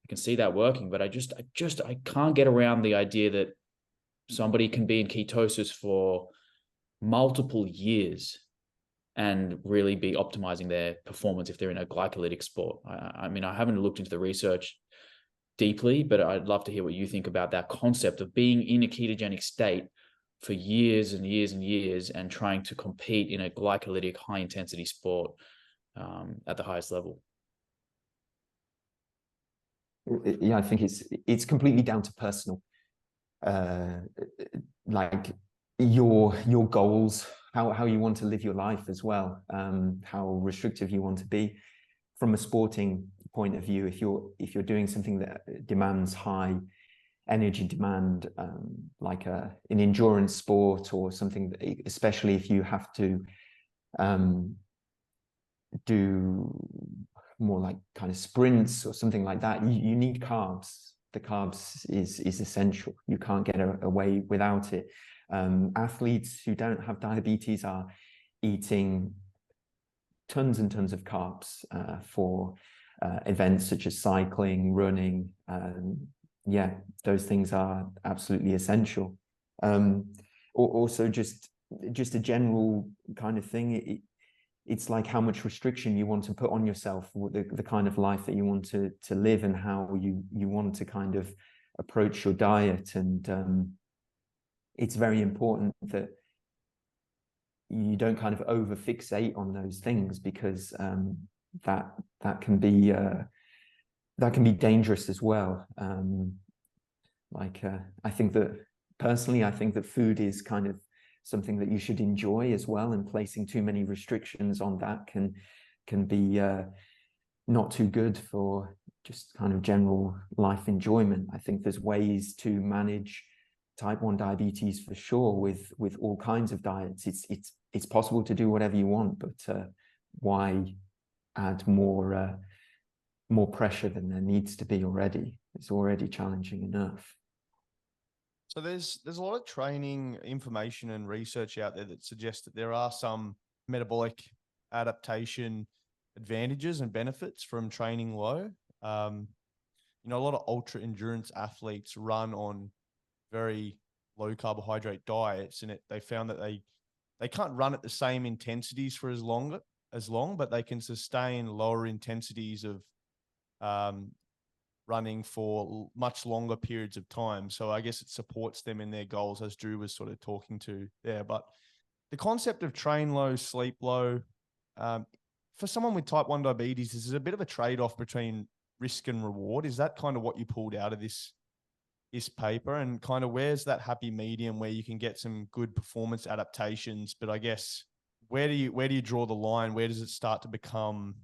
I can see that working. But I can't get around the idea that somebody can be in ketosis for multiple years and really be optimizing their performance if they're in a glycolytic sport. I mean, I haven't looked into the research deeply, but I'd love to hear what you think about that concept of being in a ketogenic state for years and years and years and trying to compete in a glycolytic high intensity sport at the highest level. Yeah, I think it's completely down to personal, like your goals, how you want to live your life as well, how restrictive you want to be. From a sporting point of view, if you're doing something that demands high energy demand, like an endurance sport or something, especially if you have to do more like kind of sprints or something like that, you need carbs. The carbs is essential. You can't get away without it. Athletes who don't have diabetes are eating tons and tons of carbs for events such as cycling, running. Yeah, those things are absolutely essential. Also, just a general kind of thing. It's like how much restriction you want to put on yourself, the kind of life that you want to live, and how you want to kind of approach your diet. And it's very important that you don't kind of over fixate on those things, because that can be dangerous as well. I think that personally, I think that food is kind of something that you should enjoy as well, and placing too many restrictions on that can be not too good for just kind of general life enjoyment. I think there's ways to manage type 1 diabetes for sure with all kinds of diets. It's possible to do whatever you want, but why add more pressure than there needs to be already? It's already challenging enough. So there's a lot of training information and research out there that suggests that there are some metabolic adaptation advantages and benefits from training low. You know, a lot of ultra endurance athletes run on very low carbohydrate diets, and they found that they can't run at the same intensities for as long, but they can sustain lower intensities of running for much longer periods of time. So I guess it supports them in their goals, as Drew was sort of talking to there. But the concept of train low, sleep low, for someone with type 1 diabetes, is a bit of a trade-off between risk and reward. Is that kind of what you pulled out of this paper, and kind of where's that happy medium where you can get some good performance adaptations? But I guess where do you draw the line? Where does it start to become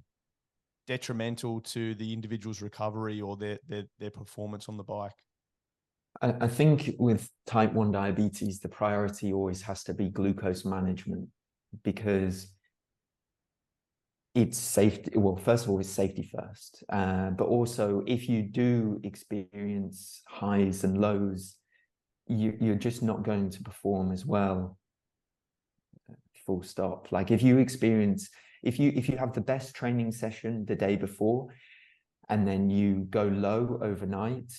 detrimental to the individual's recovery or their performance on the bike? I think with type 1 diabetes, the priority always has to be glucose management, because it's safety. Well, first of all, it's safety first. But also, if you do experience highs and lows, you're just not going to perform as well. Full stop. Like if you have the best training session the day before, and then you go low overnight,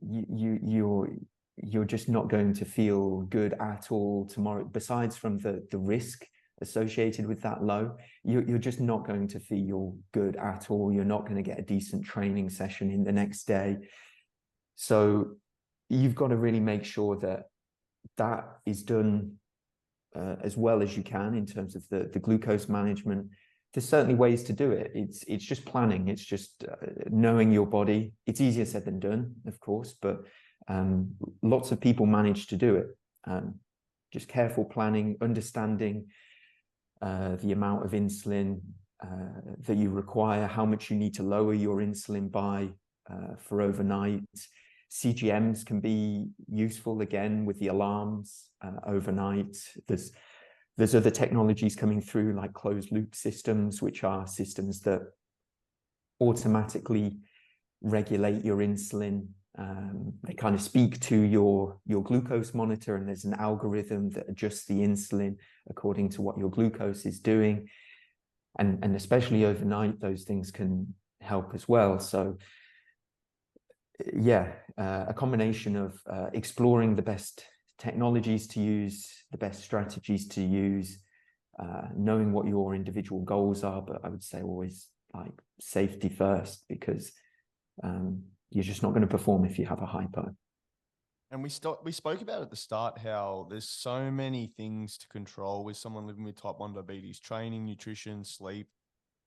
you're just not going to feel good at all tomorrow. Besides from the risk associated with that low, you're just not going to feel good at all. You're not going to get a decent training session in the next day. So you've got to really make sure that is done as well as you can in terms of the glucose management. There's certainly ways to do it. It's just planning. It's just knowing your body. It's easier said than done, of course, but lots of people manage to do it. Just careful planning, understanding the amount of insulin that you require, how much you need to lower your insulin by for overnight. CGMs can be useful again with the alarms overnight. There's other technologies coming through, like closed loop systems, which are systems that automatically regulate your insulin. They kind of speak to your glucose monitor, and there's an algorithm that adjusts the insulin according to what your glucose is doing. And especially overnight, those things can help as well. So yeah, a combination of exploring the best technologies to use, the best strategies to use, knowing what your individual goals are, but I would say always like safety first, because you're just not going to perform if you have a hypo. And we spoke about at the start how there's so many things to control with someone living with type 1 diabetes: training, nutrition, sleep,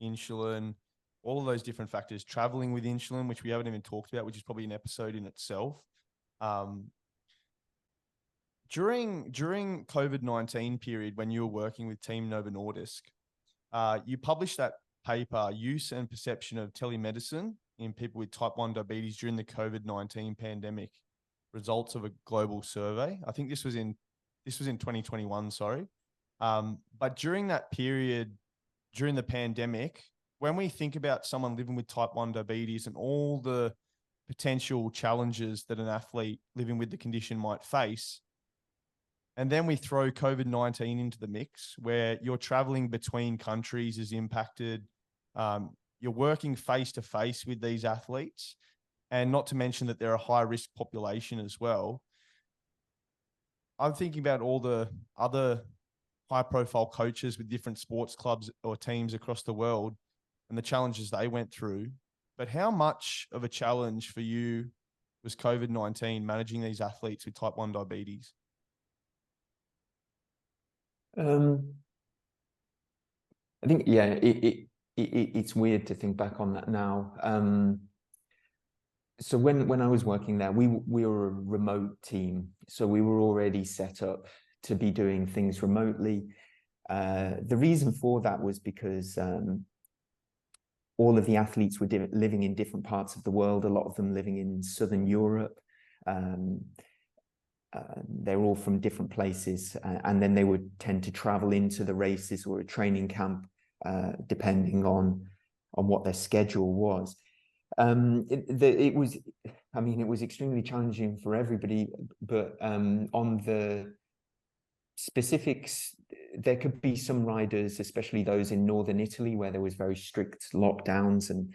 insulin, all of those different factors, traveling with insulin, which we haven't even talked about, which is probably an episode in itself. During COVID-19 period, when you were working with Team Novo Nordisk, you published that paper, Use and Perception of Telemedicine in People with Type 1 Diabetes During the COVID-19 Pandemic, Results of a Global Survey. I think this was in 2021, sorry. But during that period, during the pandemic, when we think about someone living with type 1 diabetes and all the potential challenges that an athlete living with the condition might face, and then we throw COVID-19 into the mix, where you're traveling between countries is impacted, you're working face-to-face with these athletes, and not to mention that they're a high-risk population as well. I'm thinking about all the other high-profile coaches with different sports clubs or teams across the world and the challenges they went through. But how much of a challenge for you was COVID-19 managing these athletes with type 1 diabetes? I think, yeah, it's weird to think back on that now. So when I was working there, we were a remote team. So we were already set up to be doing things remotely. The reason for that was because all of the athletes were living in different parts of the world, a lot of them living in Southern Europe. They were all from different places, and then they would tend to travel into the races or a training camp, depending on what their schedule was. It was, I mean, it was extremely challenging for everybody, but on the specifics, there could be some riders, especially those in northern Italy, where there was very strict lockdowns, and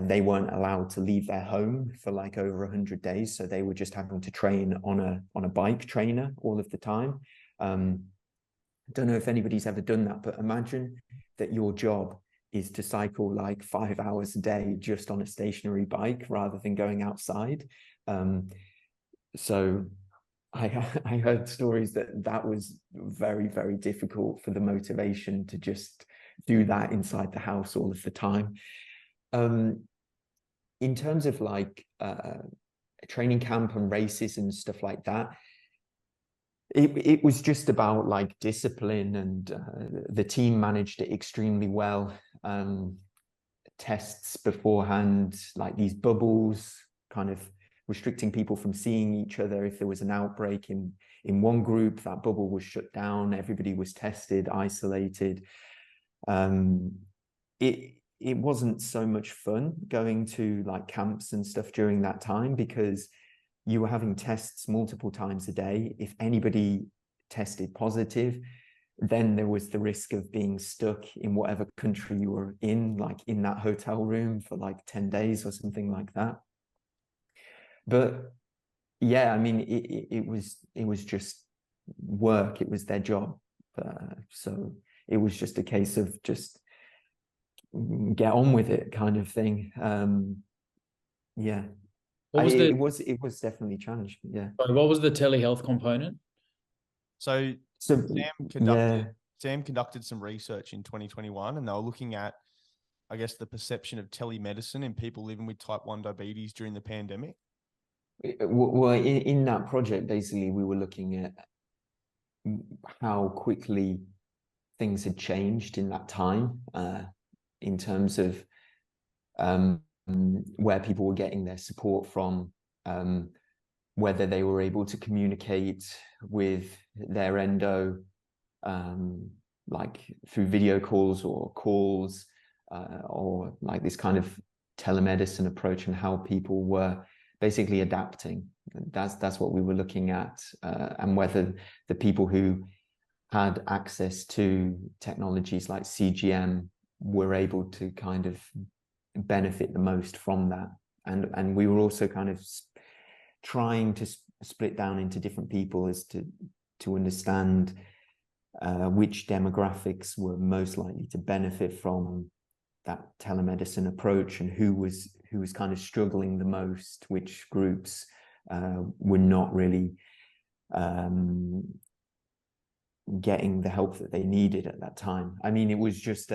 they weren't allowed to leave their home for like over 100 days. So they were just having to train on a bike trainer all of the time. Don't know if anybody's ever done that, but imagine that your job is to cycle like 5 hours a day just on a stationary bike rather than going outside. So I heard stories that was very, very difficult for the motivation to just do that inside the house all of the time. In terms of like training camp and races and stuff like that, it was just about like discipline, and the team managed it extremely well. Tests beforehand, like these bubbles, kind of restricting people from seeing each other. If there was an outbreak in one group, that bubble was shut down. Everybody was tested, isolated. It wasn't so much fun going to like camps and stuff during that time, because you were having tests multiple times a day. If anybody tested positive, then there was the risk of being stuck in whatever country you were in, like in that hotel room for like 10 days or something like that. But yeah, I mean, it was just work. It was their job. So it was just a case of just get on with it kind of thing. Yeah. It was definitely challenging. Yeah. What was the telehealth component? So Sam conducted some research in 2021, and they were looking at, I guess, the perception of telemedicine in people living with type 1 diabetes during the pandemic. Well, in that project, basically, we were looking at how quickly things had changed in that time, in terms of where people were getting their support from, whether they were able to communicate with their endo, like through video calls or calls, or like this kind of telemedicine approach, and how people were basically adapting. That's what we were looking at, and whether the people who had access to technologies like CGM were able to kind of benefit the most from that. And we were also kind of trying to split down into different people as to understand which demographics were most likely to benefit from that telemedicine approach, and who was kind of struggling the most, which groups were not really getting the help that they needed at that time. I mean, it was just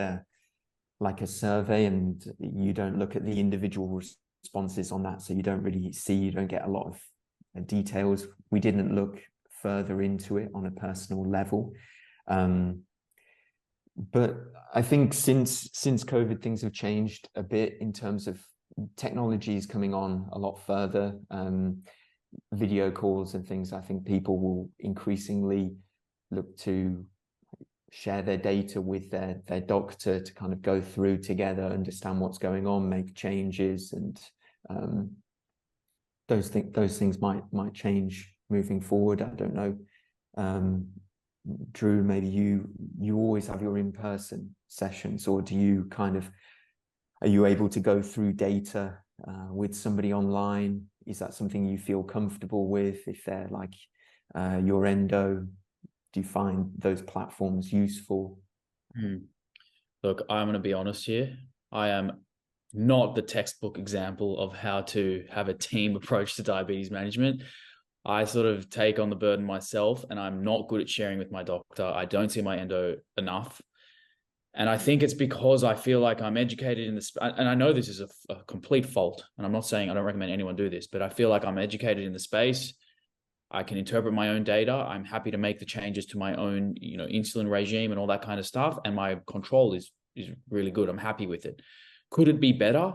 like a survey, and you don't look at the individual responses on that, so you don't get a lot of details. We didn't look further into it on a personal level. But I think since COVID, things have changed a bit in terms of technologies coming on a lot further, video calls and things. I think people will increasingly look to share their data with their doctor to kind of go through together, understand what's going on, make changes, and those things might change moving forward. I don't know. Drew, maybe you always have your in-person sessions, or are you able to go through data with somebody online? Is that something you feel comfortable with? If they're like your endo, do you find those platforms useful? Look, I'm going to be honest here. I am not the textbook example of how to have a team approach to diabetes management. I sort of take on the burden myself, and I'm not good at sharing with my doctor. I don't see my endo enough. And I think it's because I feel like I'm educated in this, and I know this is a complete fault, and I'm not saying I don't recommend anyone do this, but I feel like I'm educated in the space. I can interpret my own data. I'm happy to make the changes to my own, insulin regime and all that kind of stuff. And my control is really good. I'm happy with it. Could it be better?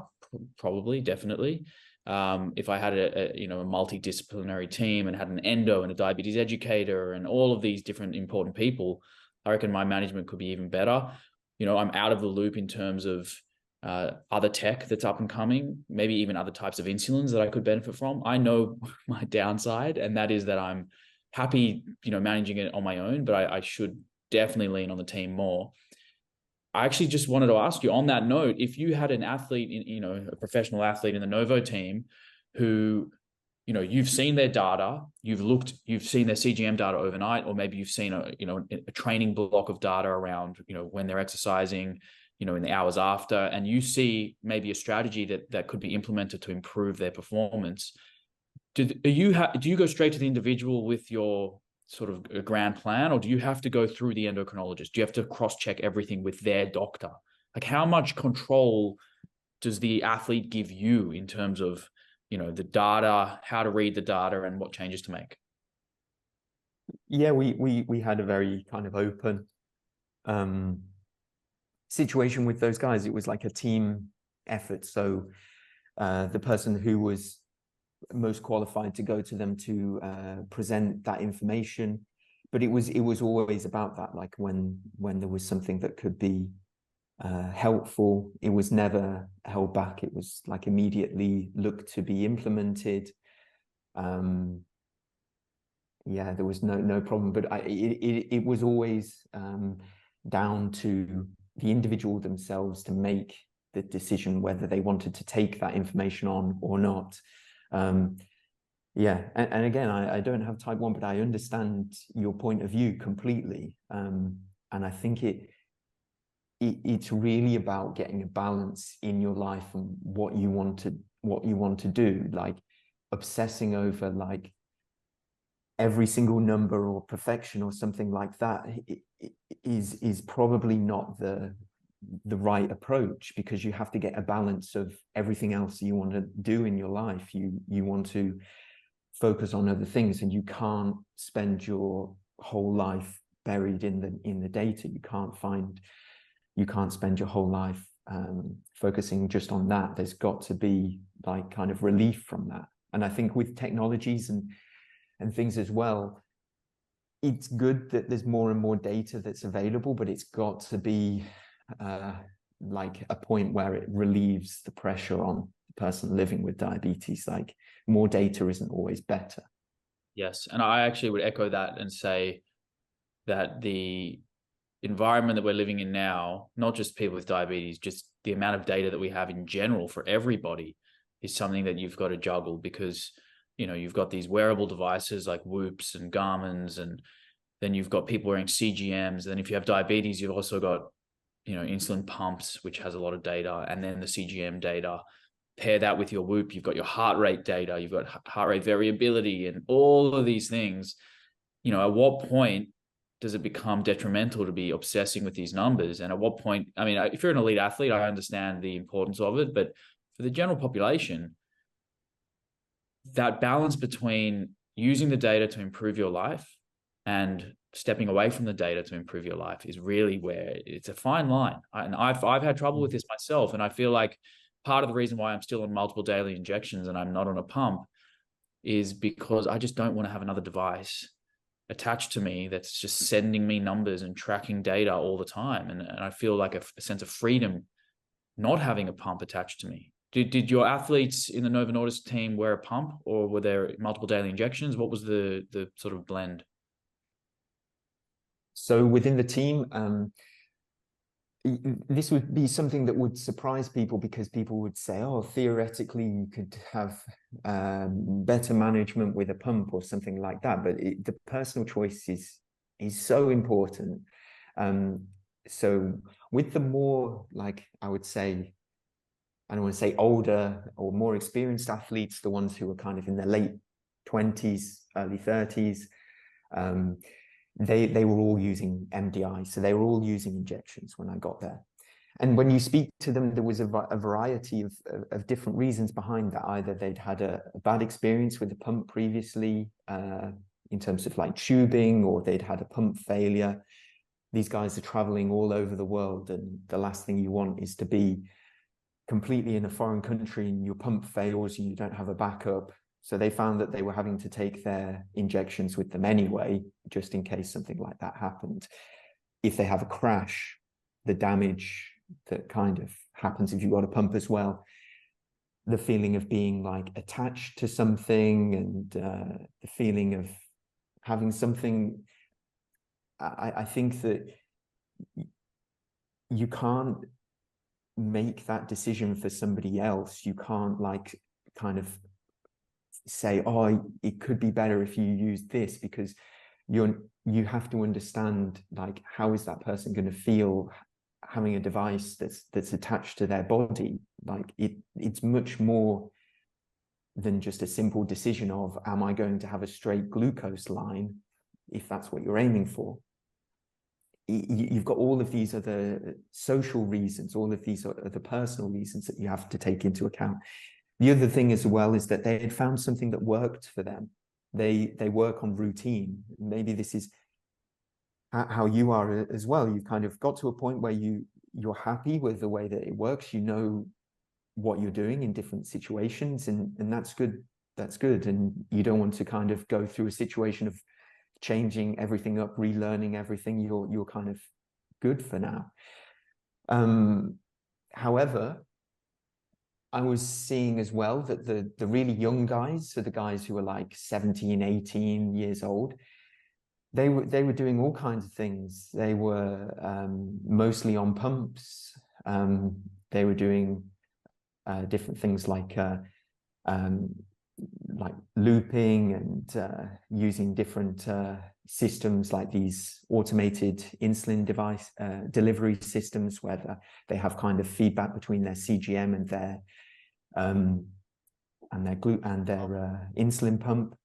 Probably, definitely. If I had a multidisciplinary team and had an endo and a diabetes educator and all of these different important people, I reckon my management could be even better. I'm out of the loop in terms of other tech that's up and coming, maybe even other types of insulins that I could benefit from. I know my downside, and that is that I'm happy, managing it on my own, but I should definitely lean on the team more. I actually just wanted to ask you on that note, if you had an athlete, a professional athlete in the Novo team who, you've seen their data, you've seen their CGM data overnight, or maybe you've seen a training block of data around, when they're exercising, in the hours after, and you see maybe a strategy that could be implemented to improve their performance. Do you go straight to the individual with your sort of a grand plan, or do you have to go through the endocrinologist? Do you have to cross-check everything with their doctor? Like, how much control does the athlete give you in terms of, the data, how to read the data, and what changes to make? Yeah, we had a very kind of open situation with those guys. It was like a team effort. So the person who was most qualified to go to them to present that information, but it was always about that, like when there was something that could be helpful, it was never held back. It was like immediately looked to be implemented. Yeah, there was no problem, but it was always down to the individual themselves to make the decision whether they wanted to take that information on or not. Yeah, and again, I don't have type 1, but I understand your point of view completely. And I think it's really about getting a balance in your life and what you want to do. Like, obsessing over like every single number or perfection or something like that is probably not the right approach, because you have to get a balance of everything else you want to do in your life. You want to focus on other things, and you can't spend your whole life buried in the data. You can't spend your whole life focusing just on that. There's got to be like kind of relief from that. And I think with technologies and things as well, it's good that there's more and more data that's available, but it's got to be like a point where it relieves the pressure on the person living with diabetes. Like, more data isn't always better. Yes, and I actually would echo that and say that the environment that we're living in now, not just people with diabetes, just the amount of data that we have in general for everybody, is something that you've got to juggle, because you've got these wearable devices like Whoops and Garmin's, and then you've got people wearing CGMs. And then if you have diabetes, you've also got insulin pumps, which has a lot of data, and then the CGM data. Pair that with your Whoop, you've got your heart rate data, you've got heart rate variability, and all of these things. At what point does it become detrimental to be obsessing with these numbers? And at what point, I mean, if you're an elite athlete, I understand the importance of it, but for the general population, that balance between using the data to improve your life and stepping away from the data to improve your life is really where it's a fine line. And I've had trouble with this myself. And I feel like part of the reason why I'm still on multiple daily injections and I'm not on a pump is because I just don't want to have another device attached to me that's just sending me numbers and tracking data all the time. And I feel like a sense of freedom not having a pump attached to me. Did your athletes in the Novo Nordisk team wear a pump, or were there multiple daily injections? What was the sort of blend? So within the team, this would be something that would surprise people, because people would say, oh, theoretically you could have better management with a pump or something like that. But the personal choice is so important. So with the more, like, I would say, I don't want to say older or more experienced athletes, the ones who are kind of in their late 20s, early 30s, they were all using MDI. So they were all using injections when I got there. And when you speak to them, there was a variety of different reasons behind that. Either they'd had a bad experience with the pump previously, in terms of like tubing, or they'd had a pump failure. These guys are traveling all over the world, and the last thing you want is to be completely in a foreign country and your pump fails and you don't have a backup. So they found that they were having to take their injections with them anyway, just in case something like that happened. If they have a crash, the damage that kind of happens if you've got a pump as well, the feeling of being like attached to something, and the feeling of having something, I think that you can't make that decision for somebody else. You can't like kind of say, oh, it could be better if you use this, because you have to understand, like, how is that person going to feel having a device that's attached to their body. Like it's much more than just a simple decision of, am I going to have a straight glucose line, if that's what you're aiming for. You've got all of these other social reasons, all of these other personal reasons that you have to take into account. The other thing as well is that they had found something that worked for them. They work on routine. Maybe this is how you are as well. You've kind of got to a point where you're happy with the way that it works. You know what you're doing in different situations, and that's good. That's good. And you don't want to kind of go through a situation of changing everything up, relearning everything. You're kind of good for now. However, I was seeing as well that the really young guys, so the guys who are like 17, 18 years old, they were doing all kinds of things. They were mostly on pumps. They were doing different things like looping and using different systems, like these automated insulin device delivery systems, where they have kind of feedback between their CGM and their insulin pump.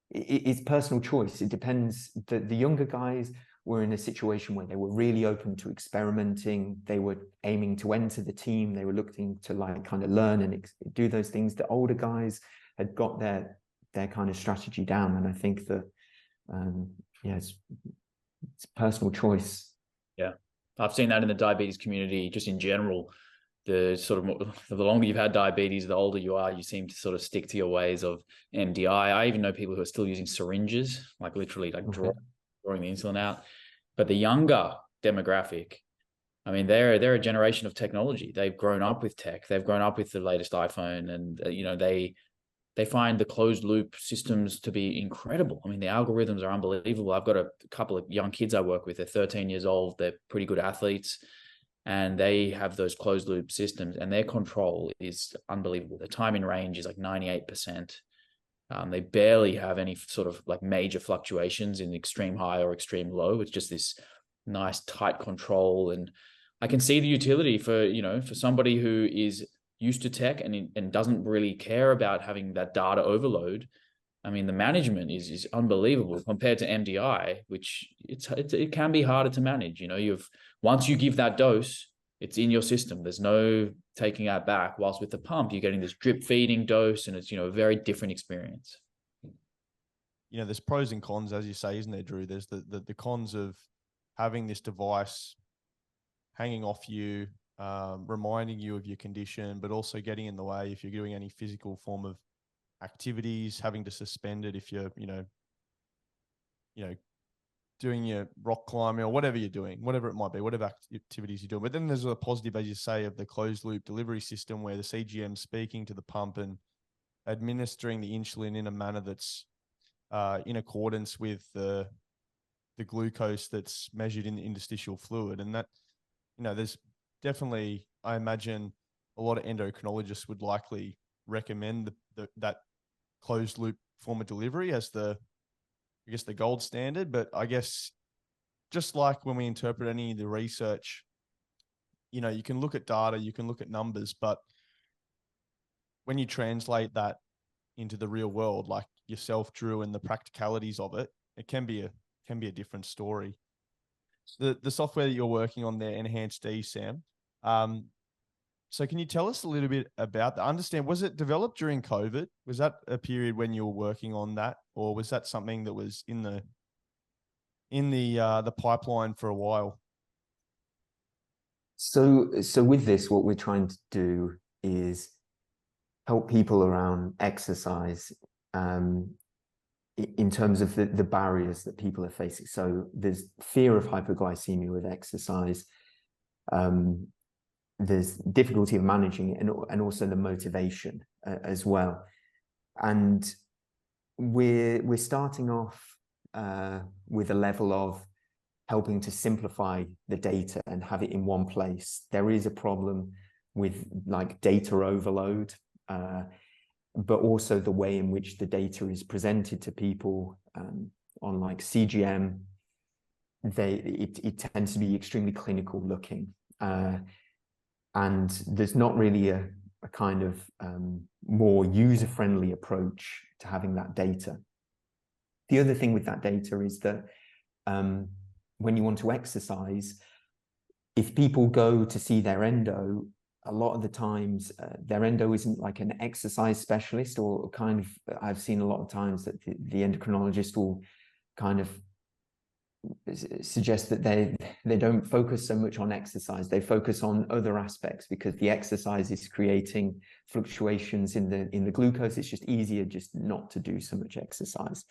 It's personal choice. It depends. The younger guys were in a situation where they were really open to experimenting. They were aiming to enter the team. They were looking to like kind of learn and do those things. The older guys had got their kind of strategy down. And I think that, it's personal choice. Yeah. I've seen that in the diabetes community, just in general. The sort of the longer you've had diabetes, the older you are, you seem to sort of stick to your ways of MDI. I even know people who are still using syringes, like literally like drawing the insulin out. But the younger demographic, I mean, they're a generation of technology. They've grown up with tech. They've grown up with the latest iPhone, and they find the closed loop systems to be incredible. I mean, the algorithms are unbelievable. I've got a couple of young kids I work with. They're 13 years old. They're pretty good athletes, and they have those closed loop systems, and their control is unbelievable. The time in range is like 98%. They barely have any sort of like major fluctuations in extreme high or extreme low. It's just this nice tight control. And I can see the utility for somebody who is used to tech and doesn't really care about having that data overload. I mean, the management is unbelievable compared to MDI, which it can be harder to manage. Once you give that dose, it's in your system. There's no taking that back. Whilst with the pump, you're getting this drip feeding dose, and it's a very different experience. There's pros and cons, as you say, isn't there, Drew? There's the cons of having this device hanging off you, reminding you of your condition, but also getting in the way if you're doing any physical form of activities, having to suspend it if you're, doing your rock climbing or whatever you're doing, whatever it might be, whatever activities you're doing. But then there's a positive, as you say, of the closed loop delivery system, where the CGM speaking to the pump and administering the insulin in a manner that's in accordance with the glucose that's measured in the interstitial fluid. And that, there's definitely, I imagine, a lot of endocrinologists would likely recommend that closed loop form of delivery as the gold standard. But I guess, just like when we interpret any of the research, you can look at data, you can look at numbers, but when you translate that into the real world, like yourself, Drew, and the practicalities of it, it can be a different story. The software that you're working on there, Enhanced D, Sam. So can you tell us a little bit about that? Was it developed during COVID? Was that a period when you were working on that, or was that something that was in the pipeline for a while? So with this, what we're trying to do is help people around exercise in terms of the barriers that people are facing. So there's fear of hypoglycemia with exercise. There's difficulty of managing it, and also the motivation as well. And we're starting off with a level of helping to simplify the data and have it in one place. There is a problem with like data overload, but also the way in which the data is presented to people on like CGM. It tends to be extremely clinical looking, and there's not really a kind of more user-friendly approach to having that data. The other thing with that data is that when you want to exercise, if people go to see their endo, a lot of the times their endo isn't like an exercise specialist, or kind of, I've seen a lot of times that the endocrinologist will kind of suggest that they don't focus so much on exercise. They focus on other aspects because the exercise is creating fluctuations in the glucose. It's just easier just not to do so much exercise.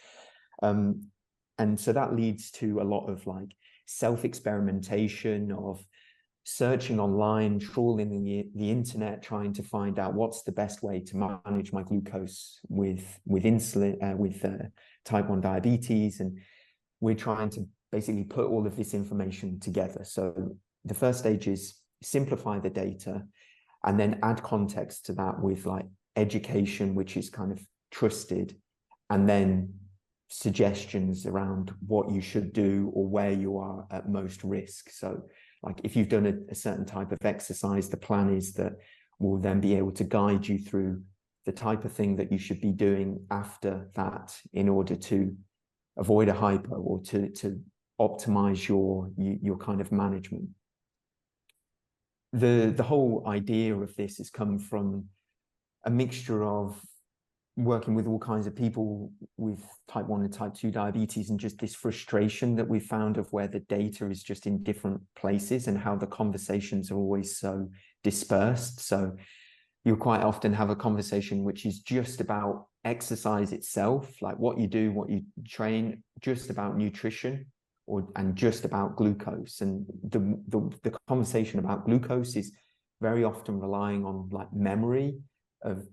And so that leads to a lot of like self-experimentation, of searching online, trawling the internet, trying to find out what's the best way to manage my glucose with insulin, with type 1 diabetes. And we're trying to basically put all of this information together. So the first stage is simplify the data and then add context to that with like education, which is kind of trusted, and then suggestions around what you should do or where you are at most risk. So like if you've done a certain type of exercise, the plan is that we'll then be able to guide you through the type of thing that you should be doing after that in order to avoid a hypo, or to optimize your kind of management. The whole idea of this has come from a mixture of working with all kinds of people with type 1 and type 2 diabetes, and just this frustration that we found of where the data is just in different places and how the conversations are always so dispersed. So you'll quite often have a conversation which is just about exercise itself, like what you do, what you train, just about nutrition, and just about glucose. And the conversation about glucose is very often relying on like memory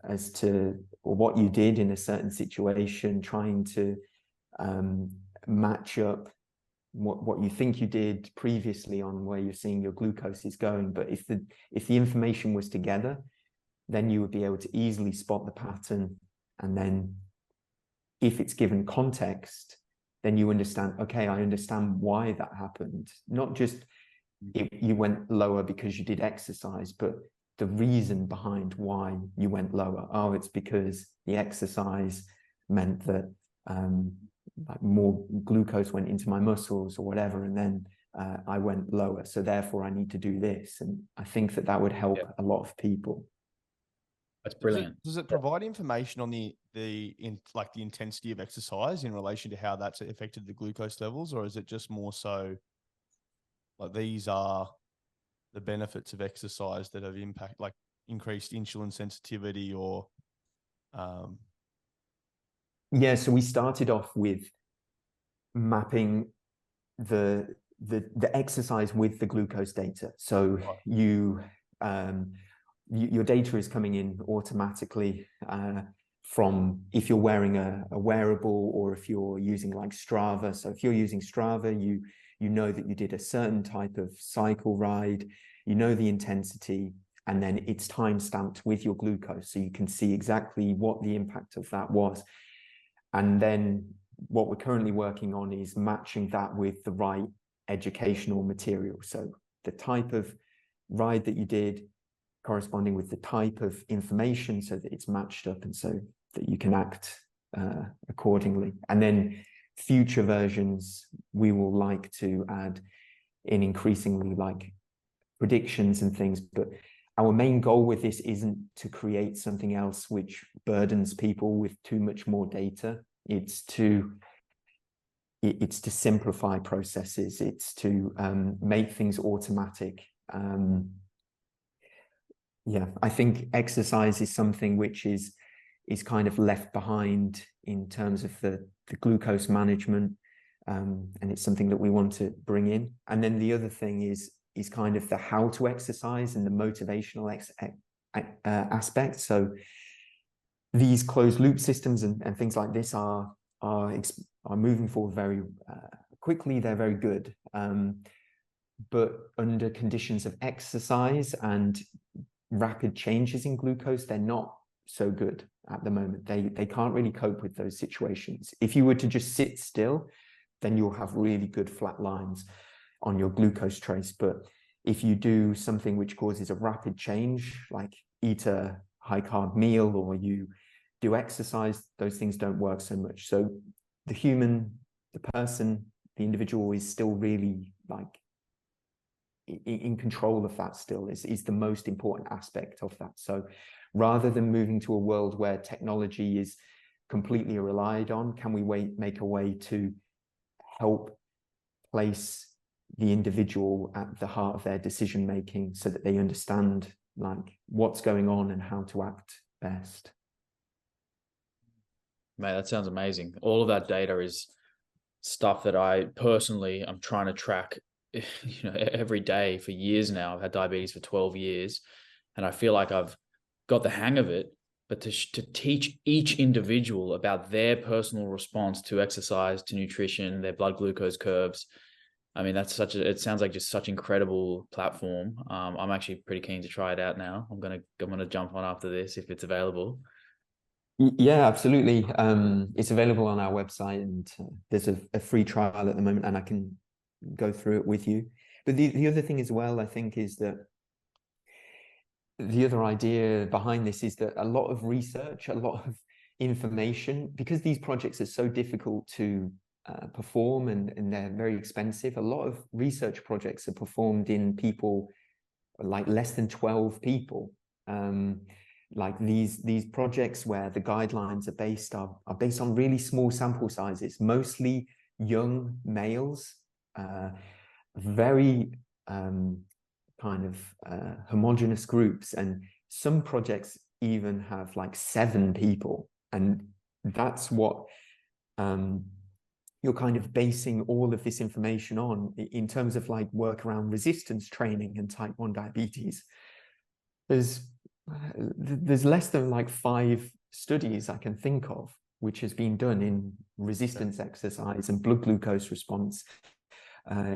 as to what you did in a certain situation, trying to match up what you think you did previously on where you're seeing your glucose is going. But if the information was together, then you would be able to easily spot the pattern. And then if it's given context, then you understand, okay, I understand why that happened. Not just you went lower because you did exercise, but the reason behind why you went lower. Oh, it's because the exercise meant that like more glucose went into my muscles or whatever, and then I went lower. So therefore I need to do this. And I think that would help a lot of people. That's brilliant. Does it provide information on the intensity of exercise in relation to how that's affected the glucose levels, or is it just more so like these are the benefits of exercise that have impact, like increased insulin sensitivity or Yeah, so we started off with mapping the exercise with the glucose data. So your data is coming in automatically from if you're wearing a wearable, or if you're using like Strava. So if you're using Strava, you know that you did a certain type of cycle ride, you know the intensity, and then it's time stamped with your glucose. So you can see exactly what the impact of that was. And then what we're currently working on is matching that with the right educational material. So the type of ride that you did corresponding with the type of information, so that it's matched up and so that you can act accordingly. And then future versions, we will like to add in increasingly like predictions and things. But our main goal with this isn't to create something else which burdens people with too much more data. It's to simplify processes. It's to make things automatic Yeah, I think exercise is something which is kind of left behind in terms of the glucose management, and it's something that we want to bring in. And then the other thing is kind of the how to exercise and the motivational aspect. So these closed loop systems and things like this are moving forward very quickly. They're very good, but under conditions of exercise and rapid changes in glucose, they're not so good at the moment. They can't really cope with those situations. If you were to just sit still, then you'll have really good flat lines on your glucose trace. But if you do something which causes a rapid change, like eat a high carb meal or you do exercise, those things don't work so much. So the person, the individual is still really like in control of that still is the most important aspect of that. So rather than moving to a world where technology is completely relied on, can we make a way to help place the individual at the heart of their decision making so that they understand like what's going on and how to act best? Man, that sounds amazing. All of that data is stuff that I personally I'm trying to track, every day for years now. I've had diabetes for 12 years, and I feel like I've got the hang of it. But to teach each individual about their personal response to exercise, to nutrition, their blood glucose curves, I mean, it sounds like just such incredible platform. I'm actually pretty keen to try it out now. I'm gonna jump on after this if it's available. Yeah, absolutely. It's available on our website, and there's a free trial at the moment, and I can go through it with you. But the other thing as well, I think, is that the other idea behind this is that a lot of research, a lot of information, because these projects are so difficult to perform and they're very expensive, a lot of research projects are performed in people like less than 12 people. Like these projects where the guidelines are based on really small sample sizes, mostly young males, very kind of homogenous groups, and some projects even have like 7 people, and that's what you're kind of basing all of this information on in terms of like work around resistance training and type 1 diabetes. There's less than like 5 studies I can think of which has been done in resistance exercise and blood glucose response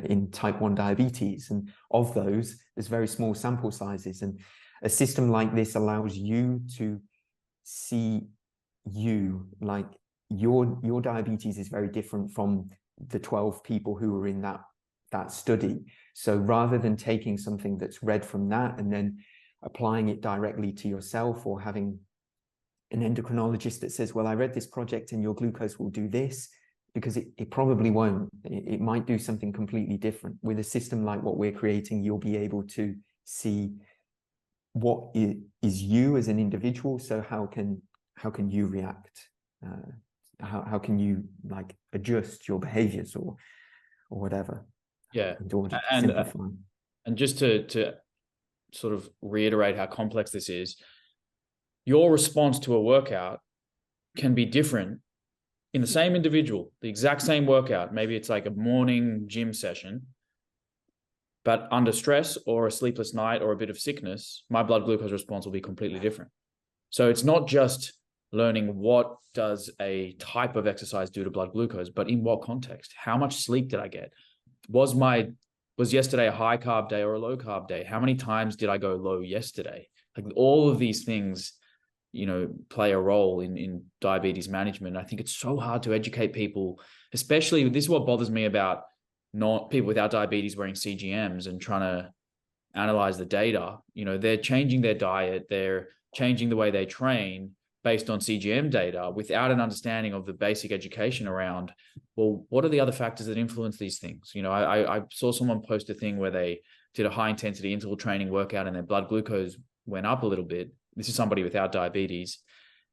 in type 1 diabetes. And of those, there's very small sample sizes. And a system like this allows you to see like your diabetes is very different from the 12 people who were in that study. So rather than taking something that's read from that and then applying it directly to yourself, or having an endocrinologist that says, well, I read this project and your glucose will do this, because it probably won't. It might do something completely different. With a system like what we're creating, you'll be able to see what is you as an individual. So how can you react? How can you like adjust your behaviors or whatever? Yeah, in order to simplify. And just to sort of reiterate how complex this is, your response to a workout can be different in the same individual, the exact same workout. Maybe it's like a morning gym session, but under stress or a sleepless night or a bit of sickness, my blood glucose response will be completely different. So it's not just learning what does a type of exercise do to blood glucose, but in what context? How much sleep did I get? Was yesterday a high carb day or a low carb day? How many times did I go low yesterday? Like all of these things, play a role in diabetes management. I think it's so hard to educate people, especially this is what bothers me about not people without diabetes wearing CGMs and trying to analyze the data. They're changing their diet, they're changing the way they train based on CGM data without an understanding of the basic education around, well, what are the other factors that influence these things? I saw someone post a thing where they did a high intensity interval training workout and their blood glucose went up a little bit. This is somebody without diabetes,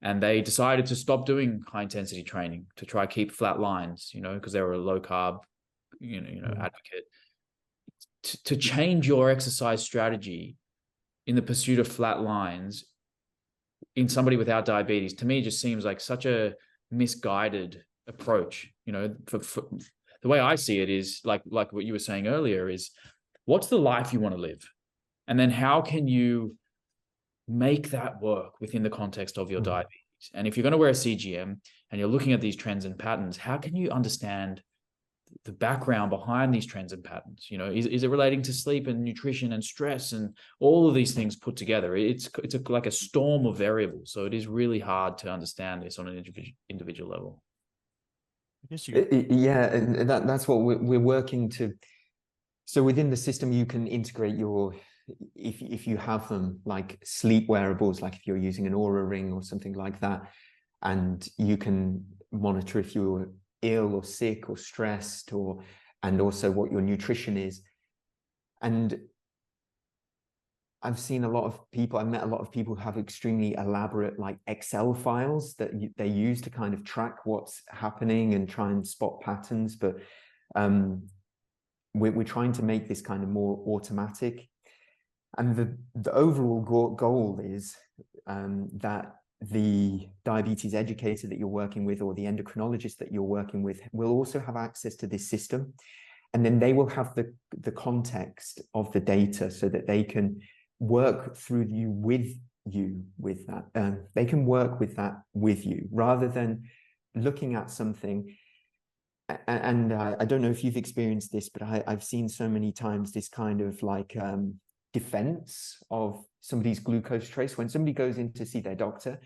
and they decided to stop doing high intensity training to try keep flat lines, because they were a low carb, advocate. to change your exercise strategy in the pursuit of flat lines in somebody without diabetes, to me, just seems like such a misguided approach. You know, for the way I see it is like what you were saying earlier is, what's the life you want to live? And then how can you make that work within the context of your diabetes? And if you're going to wear a CGM and you're looking at these trends and patterns, how can you understand the background behind these trends and patterns? You know, is it relating to sleep and nutrition and stress and all of these things put together? It's like a storm of variables. So it is really hard to understand this on an individual level. I guess you... Yeah, and that's what we're working to. So within the system, you can integrate your, if you have them, like sleep wearables, like if you're using an Aura ring or something like that, and you can monitor if you're ill or sick or stressed, and also what your nutrition is. And I've seen a lot of people, I've met a lot of people who have extremely elaborate like Excel files that they use to kind of track what's happening and try and spot patterns. But we're trying to make this kind of more automatic. And the overall goal is that the diabetes educator that you're working with, or the endocrinologist that you're working with, will also have access to this system. And then they will have the context of the data so that they can work through with that. They can work with that with you, rather than looking at something. And I don't know if you've experienced this, but I've seen so many times this kind of like defense of somebody's glucose trace. When somebody goes in to see their doctor,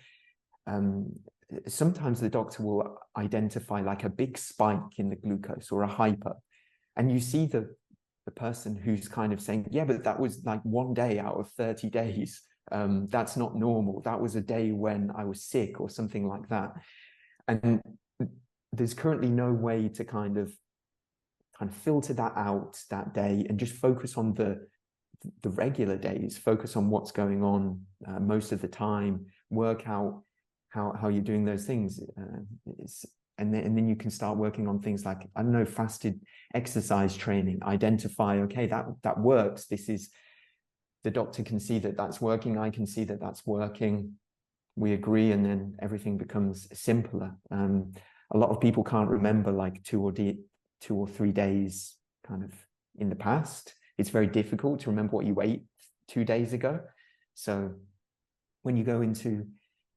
sometimes the doctor will identify like a big spike in the glucose or a hyper. And you see the person who's kind of saying, yeah, but that was like 1 day out of 30 days. That's not normal. That was a day when I was sick or something like that. And there's currently no way to kind of filter that out that day and just focus on the regular days, focus on what's going on most of the time, work out how you're doing those things. And then you can start working on things like, I don't know, fasted exercise training, identify, okay, that works. This is, the doctor can see that that's working. I can see that that's working. We agree. And then everything becomes simpler. A lot of people can't remember like 2 or 3 days kind of in the past. It's very difficult to remember what you ate 2 days ago. So when you go into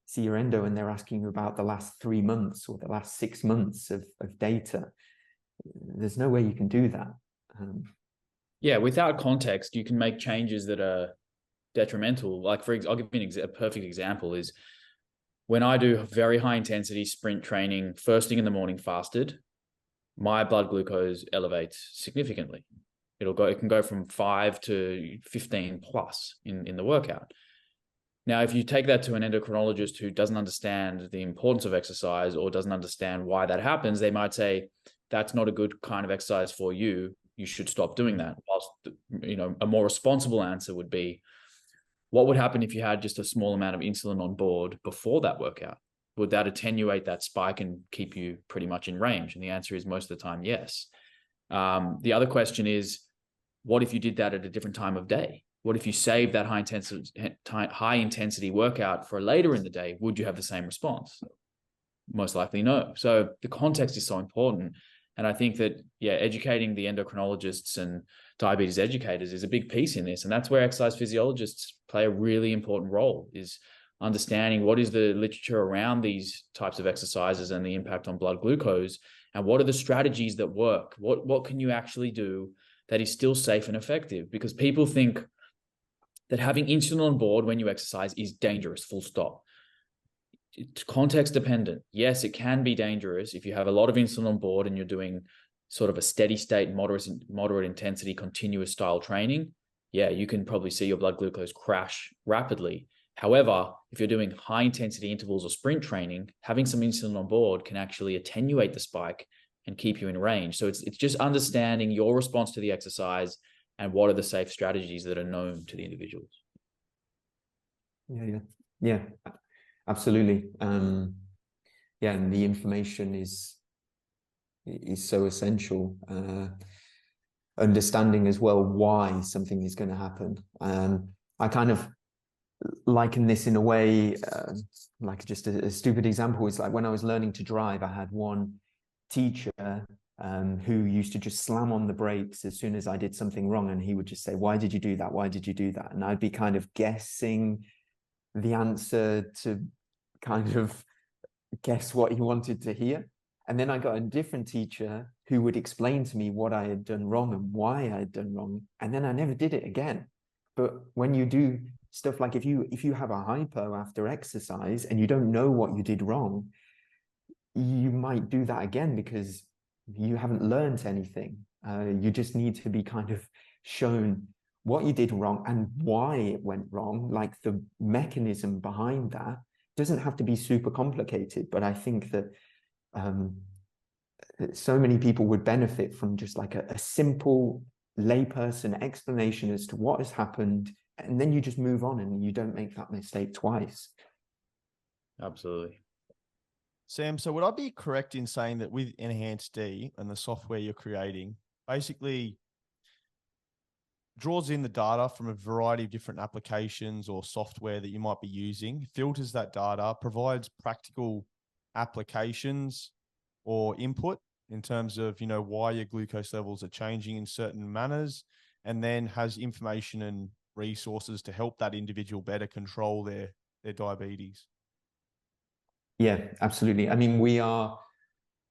see your endo and they're asking you about the last 3 months or the last 6 months of data, there's no way you can do that. Yeah, without context, you can make changes that are detrimental. Like, I'll give you a perfect example is when I do very high intensity sprint training, first thing in the morning fasted, my blood glucose elevates significantly. It can go from 5 to 15 plus in the workout. Now, if you take that to an endocrinologist who doesn't understand the importance of exercise or doesn't understand why that happens, they might say, that's not a good kind of exercise for you. You should stop doing that. Whilst, a more responsible answer would be, what would happen if you had just a small amount of insulin on board before that workout? Would that attenuate that spike and keep you pretty much in range? And the answer is most of the time, yes. The other question is, what if you did that at a different time of day? What if you saved that high intensity workout for later in the day? Would you have the same response? Most likely no. So the context is so important. And I think that, educating the endocrinologists and diabetes educators is a big piece in this. And that's where exercise physiologists play a really important role, is understanding what is the literature around these types of exercises and the impact on blood glucose, and what are the strategies that work? What can you actually do that is still safe and effective? Because people think that having insulin on board when you exercise is dangerous, full stop. It's context dependent. Yes, it can be dangerous if you have a lot of insulin on board and you're doing sort of a steady state, moderate intensity, continuous style training. Yeah, you can probably see your blood glucose crash rapidly. However, if you're doing high intensity intervals or sprint training, having some insulin on board can actually attenuate the spike and keep you in range. So it's just understanding your response to the exercise and what are the safe strategies that are known to the individuals. Yeah, absolutely. And the information is so essential. understanding as well why something is going to happen. I kind of liken this in a way, like just a stupid example is like when I was learning to drive, I had one teacher who used to just slam on the brakes as soon as I did something wrong, and he would just say, "Why did you do that? Why did you do that?" And I'd be kind of guessing the answer to kind of guess what he wanted to hear. And then I got a different teacher who would explain to me what I had done wrong and why I had done wrong. And then I never did it again. But when you do stuff like if you have a hypo after exercise and you don't know what you did wrong, you might do that again because you haven't learned anything. You just need to be kind of shown what you did wrong and why it went wrong, like the mechanism behind that. Doesn't have to be super complicated, but I think that so many people would benefit from just like a simple layperson explanation as to what has happened, and then you just move on and you don't make that mistake twice. Absolutely. Sam, so would I be correct in saying that with Enhanced D and the software you're creating, basically draws in the data from a variety of different applications or software that you might be using, filters that data, provides practical applications or input in terms of, why your glucose levels are changing in certain manners, and then has information and resources to help that individual better control their diabetes? Yeah, absolutely. I mean, we are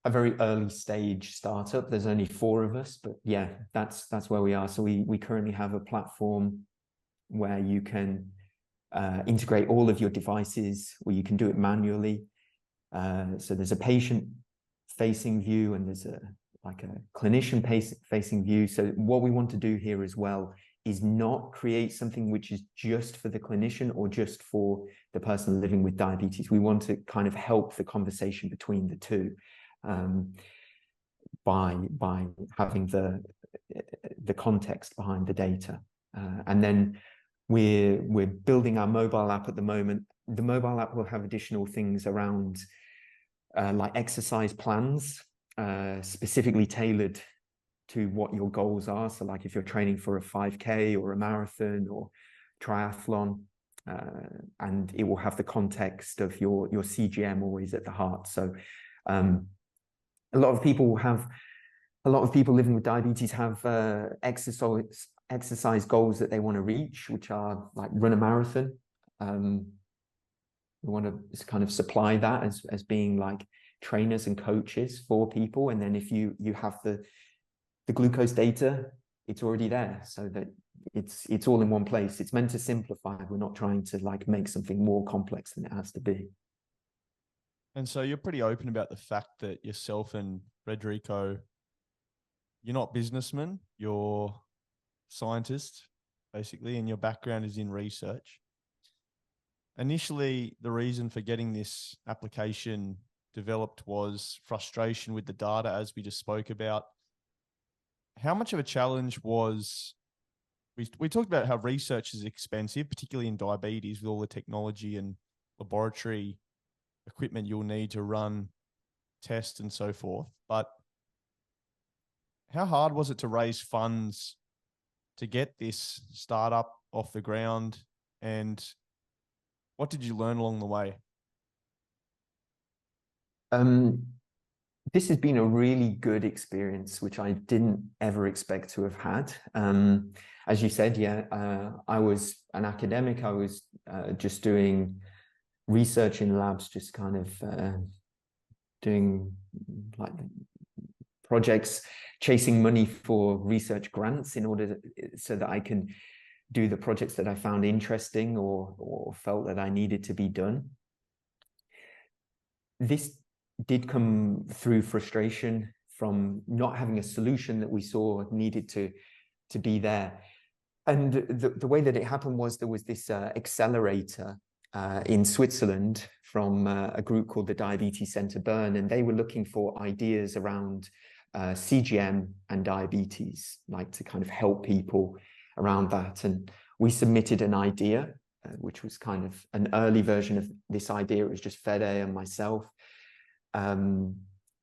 a very early stage startup. There's only 4 of us, but yeah, that's where we are. So we currently have a platform where you can integrate all of your devices, where you can do it manually. So there's a patient-facing view and there's a clinician-facing view. So what we want to do here as well is not create something which is just for the clinician or just for the person living with diabetes. We want to kind of help the conversation between the two. By having the context behind the data, and then we're building our mobile app at the moment. The mobile app will have additional things around like exercise plans, specifically tailored to what your goals are. So like if you're training for a 5K or a marathon or triathlon, and it will have the context of your CGM always at the heart. So a lot of people living with diabetes have exercise goals that they want to reach, which are like run a marathon. We want to kind of supply that as being like trainers and coaches for people. And then if you have the glucose data, it's already there, so that it's all in one place. It's meant to simplify. We're not trying to like make something more complex than it has to be. And so you're pretty open about the fact that yourself and Federico, you're not businessmen, you're scientists, basically, and your background is in research. Initially, the reason for getting this application developed was frustration with the data, as we just spoke about. How much of a challenge was, we talked about how research is expensive, particularly in diabetes, with all the technology and laboratory equipment you'll need to run tests and so forth. But how hard was it to raise funds to get this startup off the ground, and what did you learn along the way? This has been a really good experience, which I didn't ever expect to have had. As you said, I was an academic. I was just doing research in labs, just kind of doing like projects, chasing money for research grants in order so that I can do the projects that I found interesting or felt that I needed to be done. This did come through frustration from not having a solution that we saw needed to be there. And the way that it happened was there was this accelerator in Switzerland from a group called the Diabetes Center Bern, and they were looking for ideas around CGM and diabetes, like to kind of help people around that. And we submitted an idea, which was kind of an early version of this idea. It was just Fede and myself. And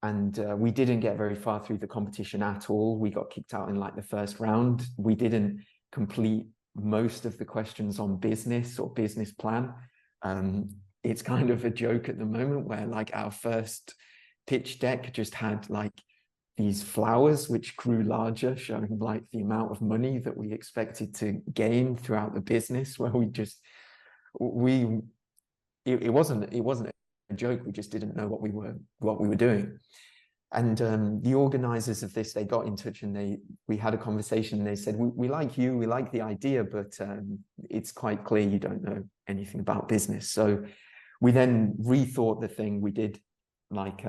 and we didn't get very far through the competition at all. We got kicked out in like the first round. We didn't complete most of the questions on business or business plan. It's kind of a joke at the moment where like our first pitch deck just had like these flowers which grew larger, showing like the amount of money that we expected to gain throughout the business, where it wasn't a joke. We just didn't know what we were doing. And the organizers of this, they got in touch and we had a conversation, and they said, we like you, we like the idea, but it's quite clear you don't know anything about business. So we then rethought the thing. We did like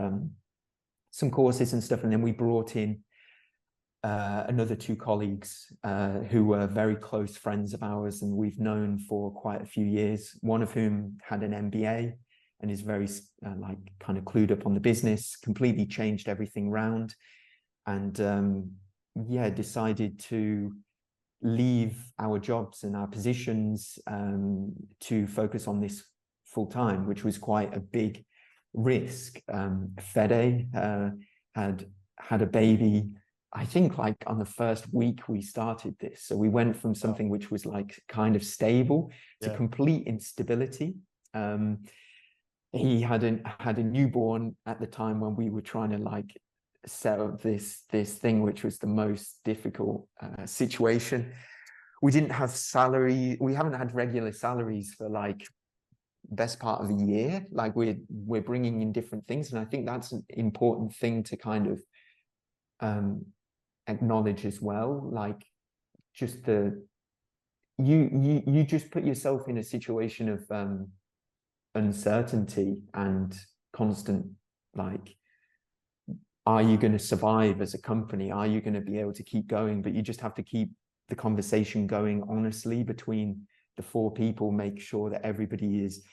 some courses and stuff, and then we brought in another two colleagues who were very close friends of ours, and we've known for quite a few years, one of whom had an MBA and is very like kind of clued up on the business, completely changed everything round, and yeah, decided to leave our jobs and our positions to focus on this full time, which was quite a big risk. Fede had a baby, I think like on the first week we started this. So we went from something which was like kind of stable to complete instability. He had a newborn at the time when we were trying to like set up this thing, which was the most difficult situation. We didn't have salary. We haven't had regular salaries for like best part of a year. Like we're bringing in different things, and I think that's an important thing to kind of acknowledge as well. Like just you just put yourself in a situation of uncertainty and constant, like, are you going to survive as a company? Are you going to be able to keep going? But you just have to keep the conversation going honestly between the four people, make sure that everybody is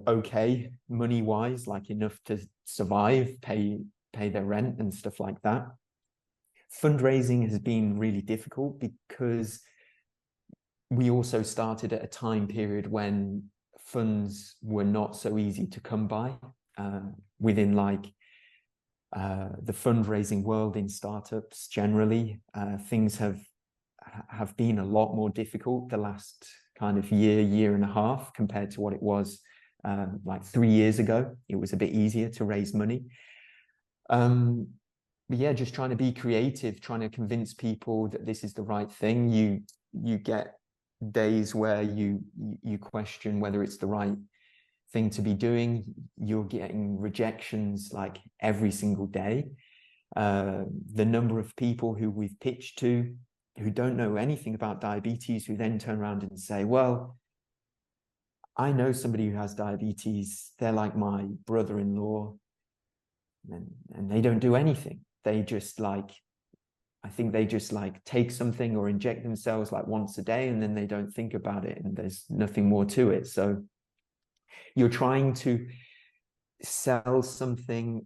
okay money wise, like enough to survive, pay their rent and stuff like that. Fundraising has been really difficult because we also started at a time period when funds were not so easy to come by. Within like the fundraising world in startups generally, things have been a lot more difficult the last kind of year and a half compared to what it was like 3 years ago. It was a bit easier to raise money. But yeah, just trying to be creative, trying to convince people that this is the right thing. You get days where you question whether it's the right thing to be doing. You're getting rejections like every single day. The number of people who we've pitched to who don't know anything about diabetes, who then turn around and say, well, I know somebody who has diabetes, they're like my brother-in-law, and they don't do anything. They just like, I think they just like take something or inject themselves like once a day, and then they don't think about it, and there's nothing more to it. So you're trying to sell something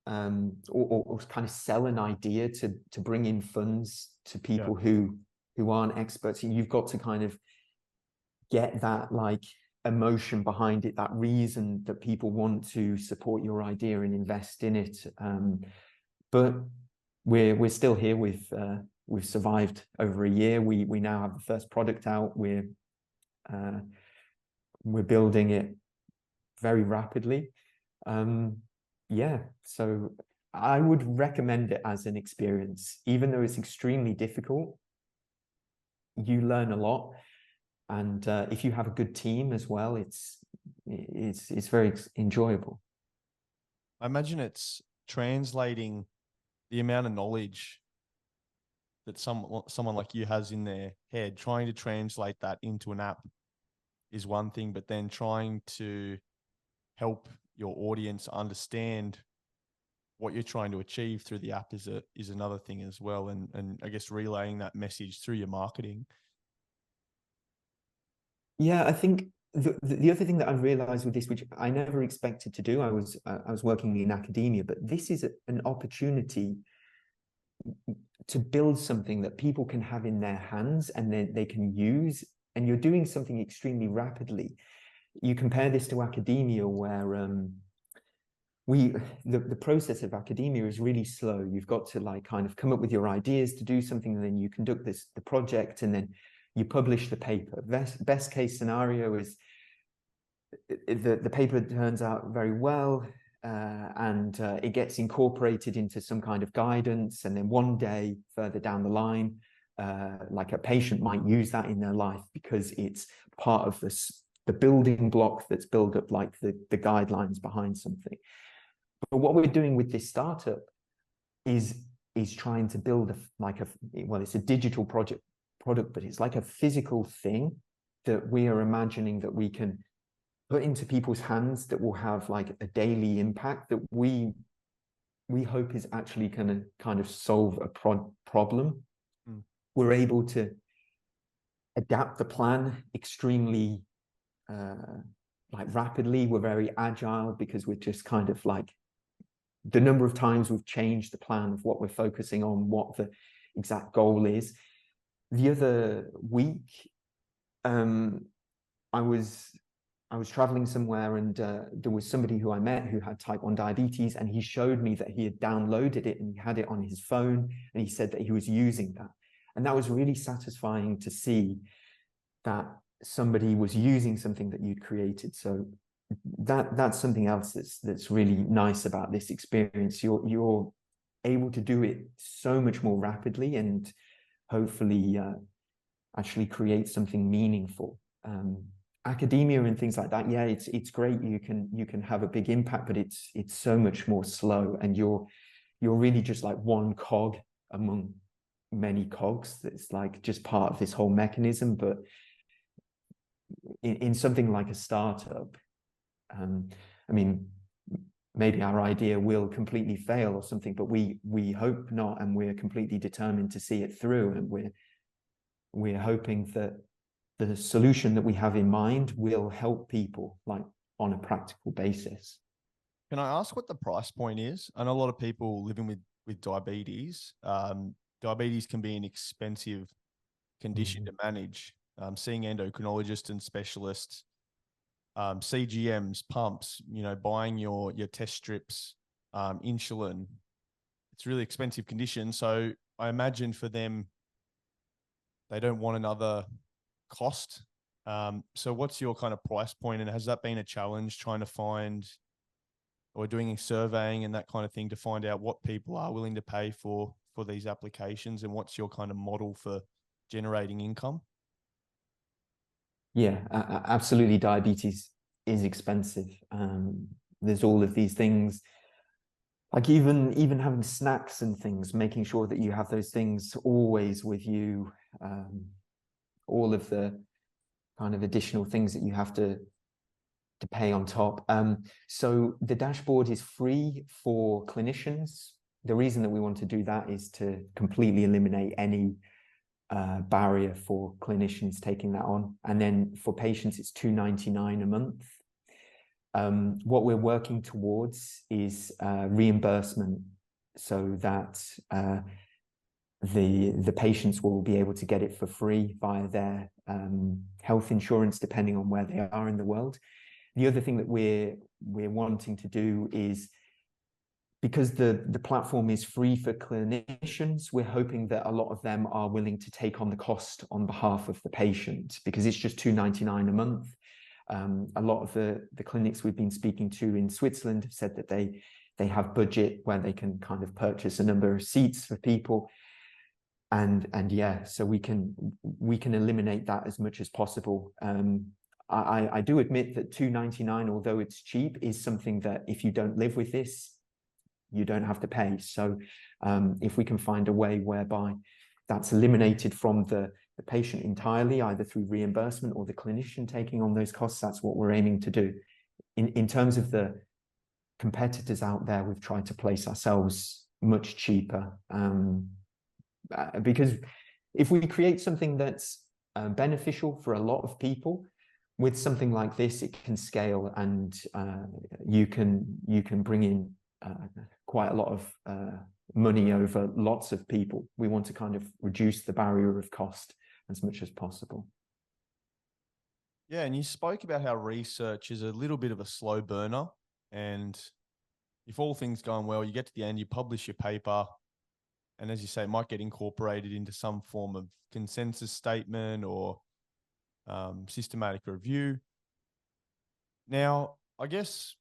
or kind of sell an idea to bring in funds to people who aren't experts. You've got to kind of get that like emotion behind it, that reason that people want to support your idea and invest in it. But we're still here. We've survived over a year. We now have the first product out. We're building it very rapidly. Yeah, so I would recommend it as an experience, even though it's extremely difficult. You learn a lot, and if you have a good team as well, it's very enjoyable. I imagine it's translating the amount of knowledge that someone like you has in their head. Trying to translate that into an app is one thing, but then trying to help your audience understand what you're trying to achieve through the app is another thing as well. And I guess relaying that message through your marketing. Yeah, I think the other thing that I've realized with this, which I never expected to do, I was working in academia, but this is an opportunity to build something that people can have in their hands and then they can use, and you're doing something extremely rapidly. You compare this to academia where the process of academia is really slow. You've got to like kind of come up with your ideas to do something, and then you conduct the project, and then you publish the paper. Best case scenario is the paper turns out very well, and it gets incorporated into some kind of guidance, and then one day further down the line, like a patient might use that in their life because it's part of the building block that's built up like the guidelines behind something. But what we're doing with this startup is trying to build it's a digital product, but it's like a physical thing that we are imagining that we can put into people's hands that will have like a daily impact that we hope is actually going to kind of solve a problem. We're able to adapt the plan extremely like rapidly. We're very agile because we're just kind of like, the number of times we've changed the plan of what we're focusing on, what the exact goal is. The other week, I was traveling somewhere, and there was somebody who I met who had type 1 diabetes, and he showed me that he had downloaded it and he had it on his phone, and he said that he was using that. And that was really satisfying to see that somebody was using something that you'd created. So that's something else that's really nice about this experience. You're able to do it so much more rapidly, and hopefully actually create something meaningful. Academia and things like that, yeah, it's great. You can have a big impact, but it's so much more slow, and you're really just like one cog among many cogs that's like just part of this whole mechanism. But in something like a startup, I mean, maybe our idea will completely fail or something, but we hope not, and we're completely determined to see it through, and we're hoping that the solution that we have in mind will help people like on a practical basis. Can I ask what the price point is? I know a lot of people living with diabetes. Diabetes can be an expensive condition to manage. Seeing endocrinologists and specialists, CGMs, pumps, buying your test strips, insulin. It's really expensive condition. So I imagine for them, they don't want another cost. So what's your kind of price point, and has that been a challenge trying to find, or doing surveying and that kind of thing to find out what people are willing to pay for these applications, and what's your kind of model for generating income? Yeah, absolutely. Diabetes is expensive. There's all of these things, like even having snacks and things, making sure that you have those things always with you. All of the kind of additional things that you have to pay on top. So the dashboard is free for clinicians. The reason that we want to do that is to completely eliminate any barrier for clinicians taking that on. And then for patients, it's $2.99 a month. What we're working towards is reimbursement, so that the patients will be able to get it for free via their health insurance, depending on where they are in the world. The other thing that we're wanting to do is, because the platform is free for clinicians, we're hoping that a lot of them are willing to take on the cost on behalf of the patient, because it's just $2.99 a month. A lot of the clinics we've been speaking to in Switzerland have said that they have budget where they can kind of purchase a number of seats for people. And yeah, so we can eliminate that as much as possible. I do admit that $2.99, although it's cheap, is something that if you don't live with this, you don't have to pay. So if we can find a way whereby that's eliminated from the patient entirely, either through reimbursement or the clinician taking on those costs, that's what we're aiming to do. In terms of the competitors out there, we've tried to place ourselves much cheaper, because if we create something that's beneficial for a lot of people, with something like this, it can scale, and you can bring in quite a lot of money over lots of people. We want to kind of reduce the barrier of cost as much as possible. Yeah, and you spoke about how research is a little bit of a slow burner, and if all things going well, you get to the end, you publish your paper, and as you say, it might get incorporated into some form of consensus statement or systematic review. Now, I guess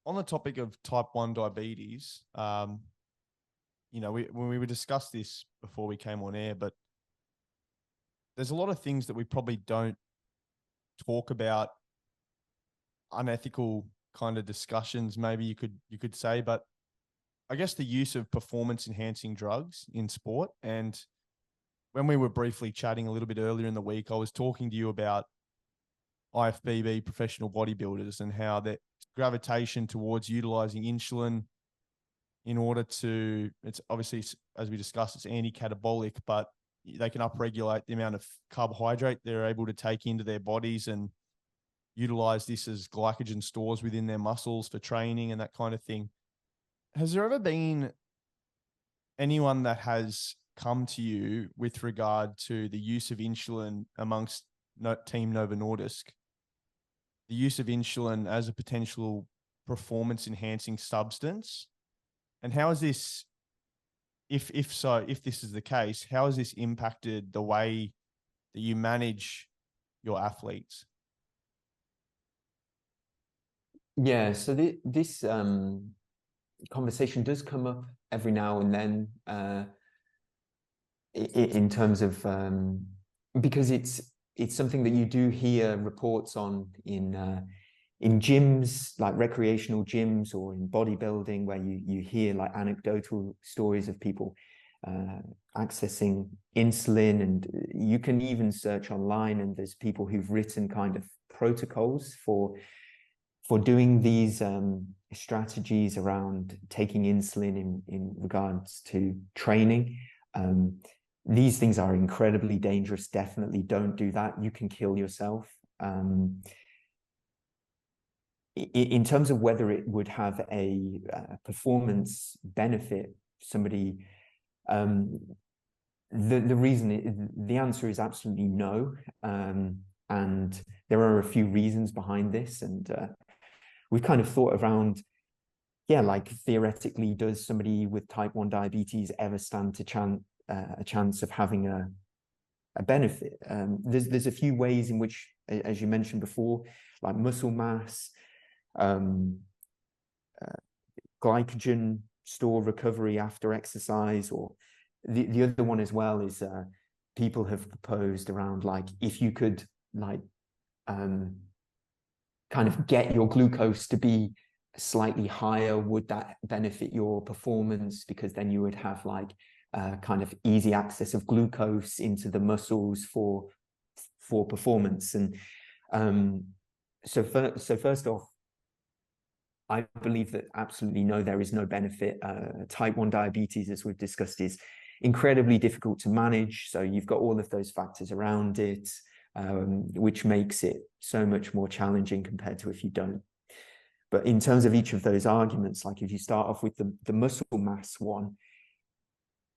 on the topic of type 1 diabetes, you know, when we discussed this before we came on air, but there's a lot of things that we probably don't talk about, unethical kind of discussions, maybe you could say, but I guess the use of performance enhancing drugs in sport. And when we were briefly chatting a little bit earlier in the week, I was talking to you about IFBB professional bodybuilders and how that gravitation towards utilizing insulin in order to, it's obviously, as we discussed, it's anti-catabolic, but they can upregulate the amount of carbohydrate they're able to take into their bodies and utilize this as glycogen stores within their muscles for training and that kind of thing. Has there ever been anyone that has come to you with regard to the use of insulin amongst Team Novo Nordisk, the use of insulin as a potential performance enhancing substance? And how is this, if this is the case, how has this impacted the way that you manage your athletes? Yeah, so this conversation does come up every now and then in terms of because it's something that you do hear reports on in gyms, like recreational gyms, or in bodybuilding, where you hear like anecdotal stories of people accessing insulin, and you can even search online, and there's people who've written kind of protocols for doing these strategies around taking insulin in regards to training. These things are incredibly dangerous. Definitely don't do that. You can kill yourself. In terms of whether it would have a performance benefit, somebody, the answer is absolutely no. And there are a few reasons behind this. And we've kind of thought around, yeah, like theoretically, does somebody with type 1 diabetes ever stand to a chance of having a benefit? There's a few ways in which, as you mentioned before, like muscle mass, glycogen store recovery after exercise, or the other one as well is people have proposed around, like, if you could like kind of get your glucose to be slightly higher, would that benefit your performance? Because then you would have like kind of easy access of glucose into the muscles for performance. And so first off, I believe that absolutely no, there is no benefit. Type 1 diabetes, as we've discussed, is incredibly difficult to manage. So you've got all of those factors around it, which makes it so much more challenging compared to if you don't. But in terms of each of those arguments, like if you start off with the muscle mass one,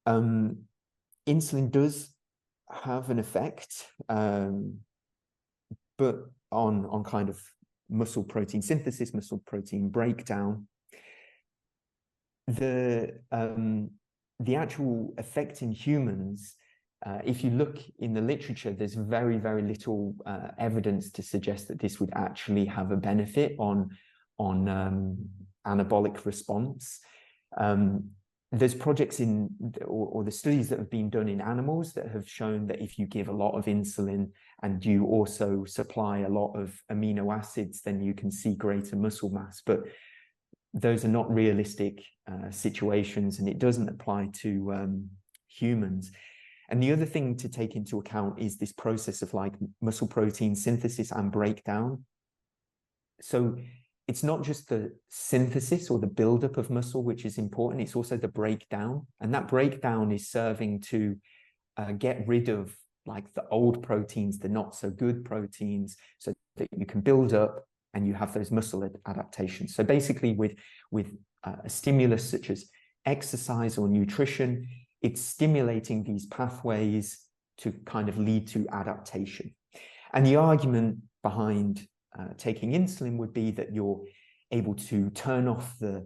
insulin does have an effect, but on kind of muscle protein synthesis, muscle protein breakdown. The actual effect in humans, if you look in the literature, there's very, very little evidence to suggest that this would actually have a benefit on anabolic response. There's projects or the studies that have been done in animals that have shown that if you give a lot of insulin and you also supply a lot of amino acids, then you can see greater muscle mass. But those are not realistic situations, and it doesn't apply to humans. And the other thing to take into account is this process of like muscle protein synthesis and breakdown. So it's not just the synthesis or the buildup of muscle which is important, it's also the breakdown. And that breakdown is serving to get rid of like the old proteins, the not so good proteins, so that you can build up and you have those muscle adaptations. So basically with a stimulus such as exercise or nutrition, it's stimulating these pathways to kind of lead to adaptation. And the argument behind taking insulin would be that you're able to turn off the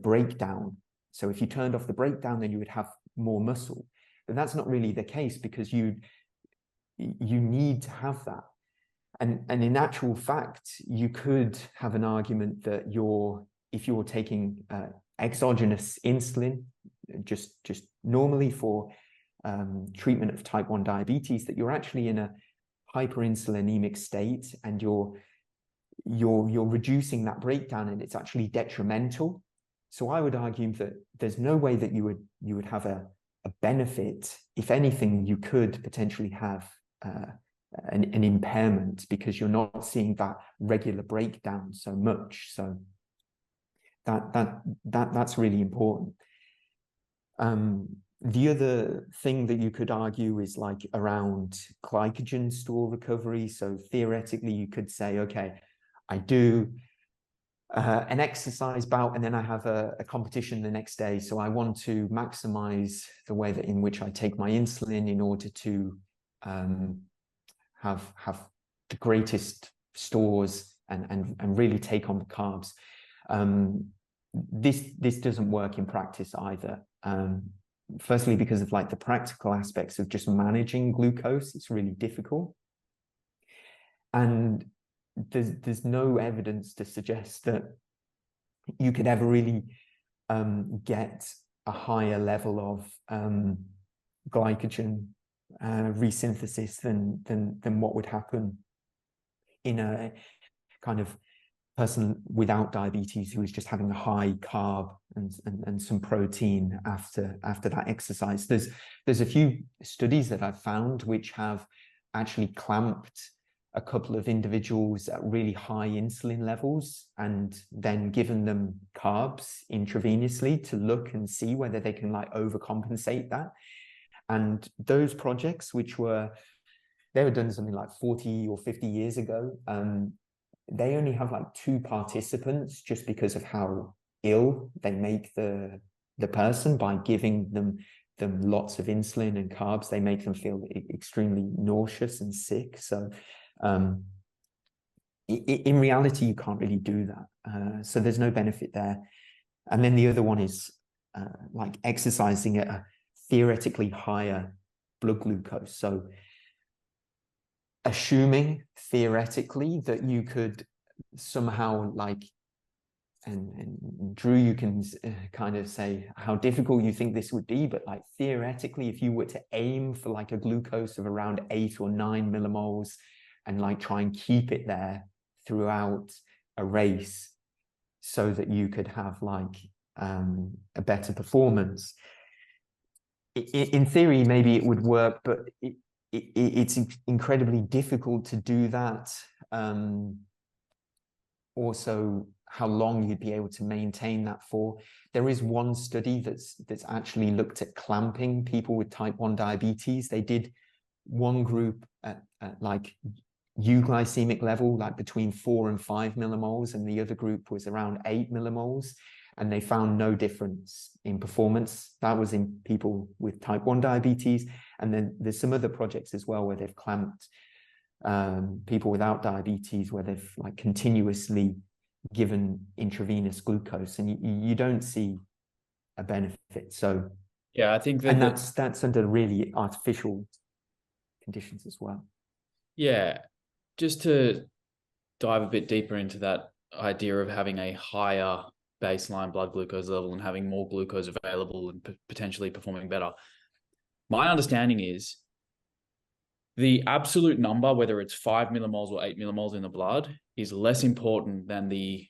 breakdown. So if you turned off the breakdown, then you would have more muscle. But that's not really the case, because you need to have that. And in actual fact, you could have an argument that if you're taking exogenous insulin, just normally for treatment of type 1 diabetes, that you're actually in a hyperinsulinemic state, and you're reducing that breakdown, and it's actually detrimental. So I would argue that there's no way that you would have a benefit. If anything, you could potentially have an impairment, because you're not seeing that regular breakdown so much. So that's really important. The other thing that you could argue is like around glycogen store recovery. So theoretically, you could say, okay, I do an exercise bout, and then I have a competition the next day. So I want to maximize the way in which I take my insulin in order to have the greatest stores and really take on the carbs. This doesn't work in practice either. Firstly, because of like the practical aspects of just managing glucose, it's really difficult. And there's no evidence to suggest that you could ever really get a higher level of glycogen resynthesis than what would happen in a kind of person without diabetes who is just having a high carb and some protein after that exercise. There's a few studies that I've found which have actually clamped a couple of individuals at really high insulin levels and then given them carbs intravenously to look and see whether they can like overcompensate that. And those projects, they were done something like 40 or 50 years ago, they only have like 2 participants just because of how ill they make the person by giving them lots of insulin and carbs. They make them feel extremely nauseous and sick. So in reality, you can't really do that. So there's no benefit there. And then the other one is like exercising at a theoretically higher blood glucose. So assuming theoretically that you could somehow like, and Drew, you can kind of say how difficult you think this would be, but like theoretically, if you were to aim for like a glucose of around 8 or 9 millimoles and like try and keep it there throughout a race so that you could have like a better performance, in theory, maybe it would work, but it's incredibly difficult to do that. Also, how long you'd be able to maintain that for. There is one study that's actually looked at clamping people with type 1 diabetes. They did one group at like euglycemic level, like between 4 and 5 millimoles, and the other group was around 8 millimoles. And they found no difference in performance. That was in people with type 1 diabetes. And then there's some other projects as well where they've clamped people without diabetes, where they've like continuously given intravenous glucose, and you don't see a benefit. So yeah, I think that, and that's under really artificial conditions as well. Yeah, just to dive a bit deeper into that idea of having a higher baseline blood glucose level and having more glucose available and potentially performing better. My understanding is the absolute number, whether it's 5 millimoles or 8 millimoles in the blood, is less important than the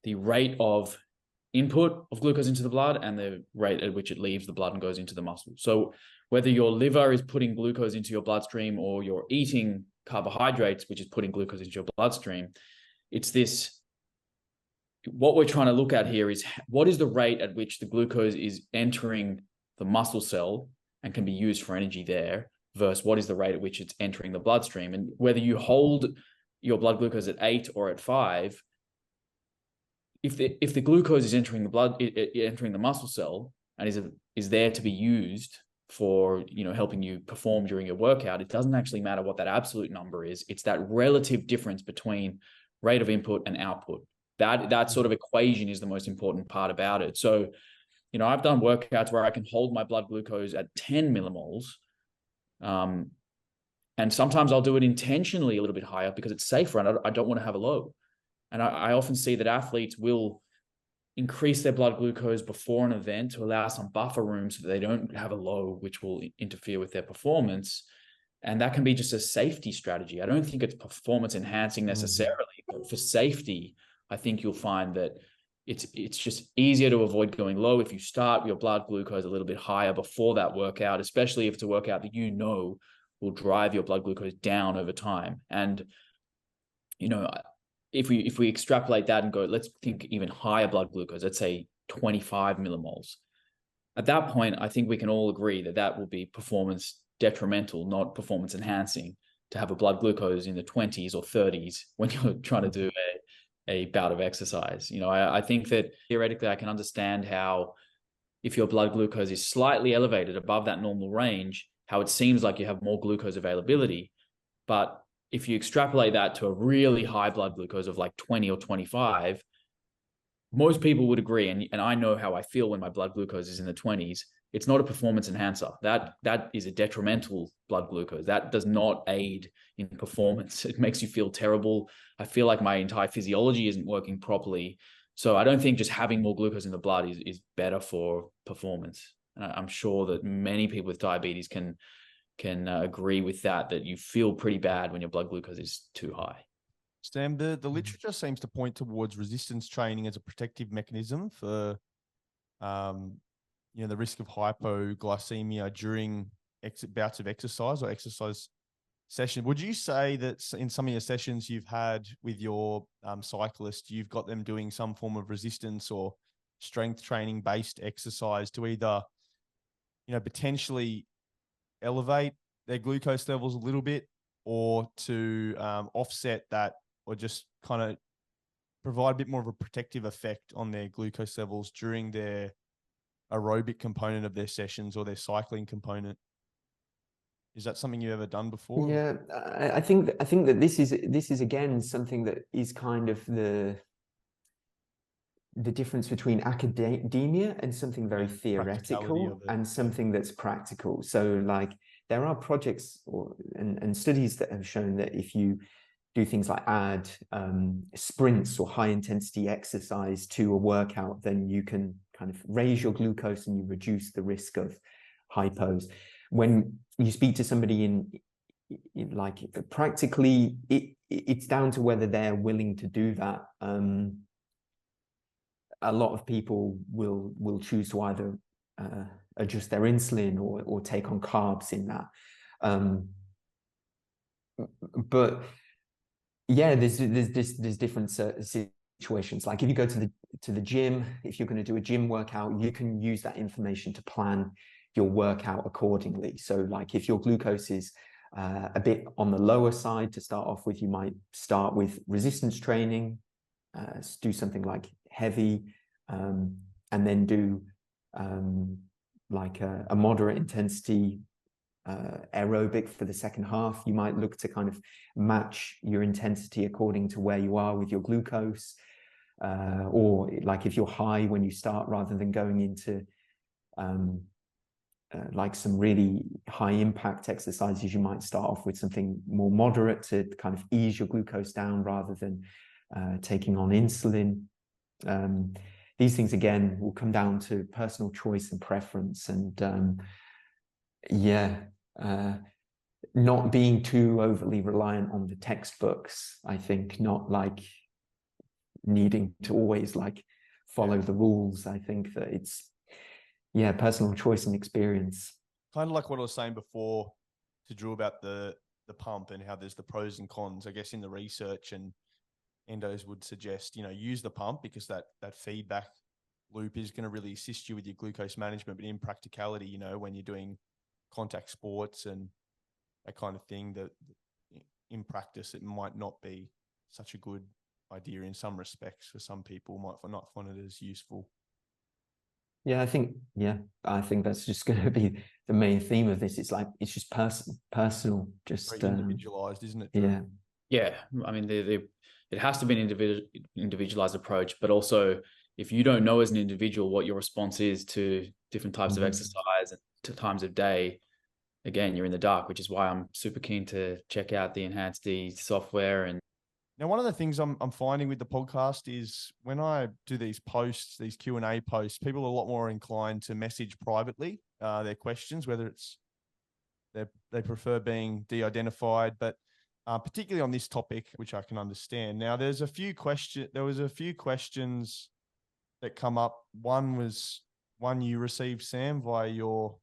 rate of input of glucose into the blood and the rate at which it leaves the blood and goes into the muscle. So whether your liver is putting glucose into your bloodstream or you're eating carbohydrates, which is putting glucose into your bloodstream, it's this. What we're trying to look at here is what is the rate at which the glucose is entering the muscle cell and can be used for energy there versus what is the rate at which it's entering the bloodstream. And whether you hold your blood glucose at 8 or at 5, if the glucose is entering the blood, entering the muscle cell and is there to be used for, helping you perform during your workout, it doesn't actually matter what that absolute number is. It's that relative difference between rate of input and output. That sort of equation is the most important part about it. So, I've done workouts where I can hold my blood glucose at 10 millimoles. And sometimes I'll do it intentionally a little bit higher because it's safer and I don't want to have a low. And I often see that athletes will increase their blood glucose before an event to allow some buffer room so that they don't have a low, which will interfere with their performance. And that can be just a safety strategy. I don't think it's performance enhancing necessarily, but for safety, I think you'll find that it's just easier to avoid going low if you start your blood glucose a little bit higher before that workout, especially if it's a workout that will drive your blood glucose down over time. And if we extrapolate that and go, let's think even higher blood glucose, let's say 25 millimoles. At that point, I think we can all agree that will be performance detrimental, not performance enhancing, to have a blood glucose in the 20s or 30s when you're trying to do a bout of exercise. I think that theoretically I can understand how if your blood glucose is slightly elevated above that normal range, how it seems like you have more glucose availability. But if you extrapolate that to a really high blood glucose of like 20 or 25, most people would agree, and I know how I feel when my blood glucose is in the 20s. It's not a performance enhancer. That is a detrimental blood glucose. That does not aid in performance. It makes you feel terrible. I feel like my entire physiology isn't working properly. So I don't think just having more glucose in the blood is better for performance. And I'm sure that many people with diabetes can agree with that you feel pretty bad when your blood glucose is too high. Sam, the literature seems to point towards resistance training as a protective mechanism for, the risk of hypoglycemia during bouts of exercise or exercise session. Would you say that in some of your sessions you've had with your cyclist, you've got them doing some form of resistance or strength training based exercise to either, potentially elevate their glucose levels a little bit, or to offset that, or just kind of provide a bit more of a protective effect on their glucose levels during their aerobic component of their sessions or their cycling component? Is that something you've ever done before? Yeah, I think that this is again something that is kind of the difference between academia and something very theoretical and something that's practical. So like there are projects and studies that have shown that if you do things like add sprints or high intensity exercise to a workout, then you can kind of raise your glucose and you reduce the risk of hypos. When you speak to somebody in like practically, it's down to whether they're willing to do that. A lot of people will choose to either adjust their insulin or take on carbs in that. But yeah, there's different situations. Like if you go to the gym, if you're going to do a gym workout, you can use that information to plan your workout accordingly. So like if your glucose is a bit on the lower side to start off with, you might start with resistance training, do something like heavy, and then do like a moderate intensity aerobic for the second half. You might look to kind of match your intensity according to where you are with your glucose, or like if you're high when you start, rather than going into like some really high impact exercises, you might start off with something more moderate to kind of ease your glucose down rather than taking on insulin. These things again will come down to personal choice and preference, and not being too overly reliant on the textbooks. I think not like needing to always like follow the rules. I think that it's personal choice and experience. Kind of like what I was saying before to Drew about the pump and how there's the pros and cons. I guess in the research, and endos would suggest, use the pump because that feedback loop is going to really assist you with your glucose management. But in practicality, when you're doing contact sports and that kind of thing, that in practice, it might not be such a good idea in some respects. For some people, might not find it as useful. I think that's just going to be the main theme of this. It's like, it's just personal, just very individualized, isn't it? Yeah. Yeah. I mean, it has to be an individualized approach, but also if you don't know as an individual what your response is to different types of exercise and to times of day, again, you're in the dark, which is why I'm super keen to check out the Enhanced D software. And now, one of the things I'm finding with the podcast is when I do these posts, these Q&A posts, people are a lot more inclined to message privately their questions, whether it's they prefer being de-identified, but particularly on this topic, which I can understand. Now, there was a few questions that come up. One you received, Sam, via your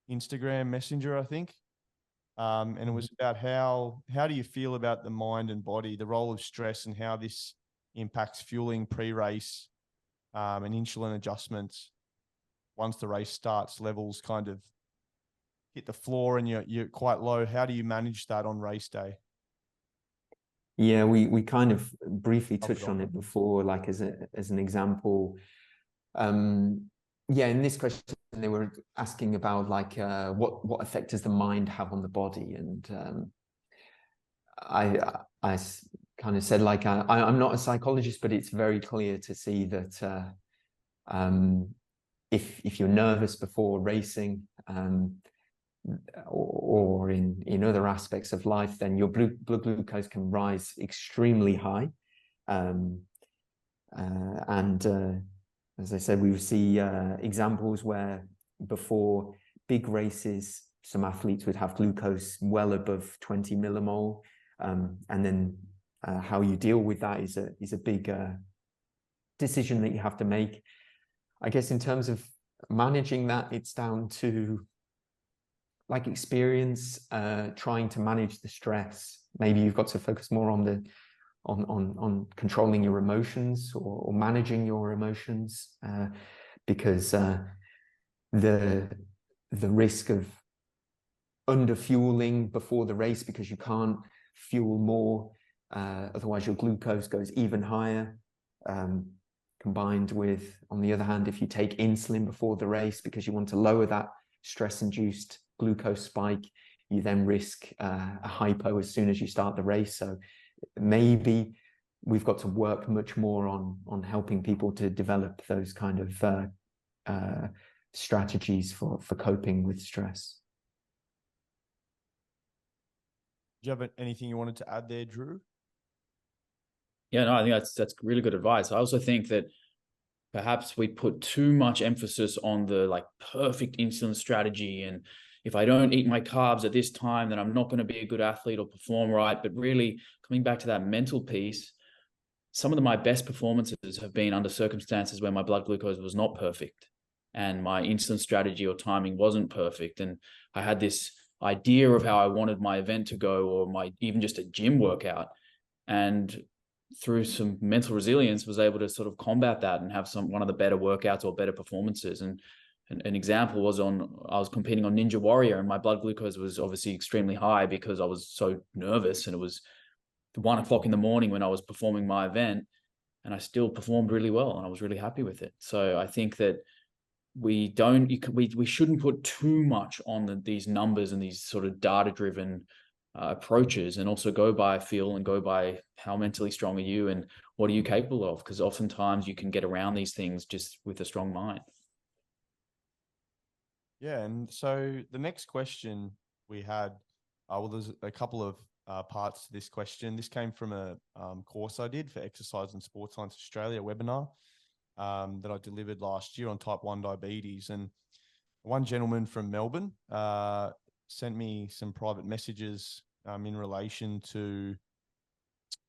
Instagram messenger, I think. And it was about how do you feel about the mind and body, the role of stress and how this impacts fueling pre-race and insulin adjustments. Once the race starts, levels kind of hit the floor and you're quite low. How do you manage that on race day? Yeah, we kind of briefly touched on it before, like as an example. Yeah, in this question, they were asking about like what effect does the mind have on the body, and I kind of said like I'm not a psychologist, but it's very clear to see that if you're nervous before racing, or in other aspects of life, then your blood glucose can rise extremely high, and as I said, we see examples where before big races, some athletes would have glucose well above 20 millimole. And then how you deal with that is a big decision that you have to make. I guess in terms of managing that, it's down to like experience, trying to manage the stress. Maybe you've got to focus more on on controlling your emotions or managing your emotions, because the risk of underfueling before the race because you can't fuel more, otherwise your glucose goes even higher, combined with, on the other hand, if you take insulin before the race because you want to lower that stress-induced glucose spike, you then risk a hypo as soon as you start the race. So maybe we've got to work much more on helping people to develop those kind of strategies for coping with stress. Do you have anything you wanted to add there, Drew? Yeah, no, I think that's really good advice. I also think that perhaps we put too much emphasis on the like perfect insulin strategy, and if I don't eat my carbs at this time, then I'm not going to be a good athlete or perform right. But really coming back to that mental piece, some of my best performances have been under circumstances where my blood glucose was not perfect and my insulin strategy or timing wasn't perfect. And I had this idea of how I wanted my event to go, or even just a gym workout. And through some mental resilience was able to sort of combat that and have one of the better workouts or better performances. And an example was I was competing on Ninja Warrior, and my blood glucose was obviously extremely high because I was so nervous, and it was 1 o'clock in the morning when I was performing my event, and I still performed really well and I was really happy with it. So I think that we shouldn't put too much on these numbers and these sort of data-driven approaches, and also go by feel and go by how mentally strong are you and what are you capable of, because oftentimes you can get around these things just with a strong mind. Yeah, and so the next question we had, well, there's a couple of parts to this question. This came from a course I did for Exercise and Sports Science Australia webinar that I delivered last year on type 1 diabetes. And one gentleman from Melbourne sent me some private messages in relation to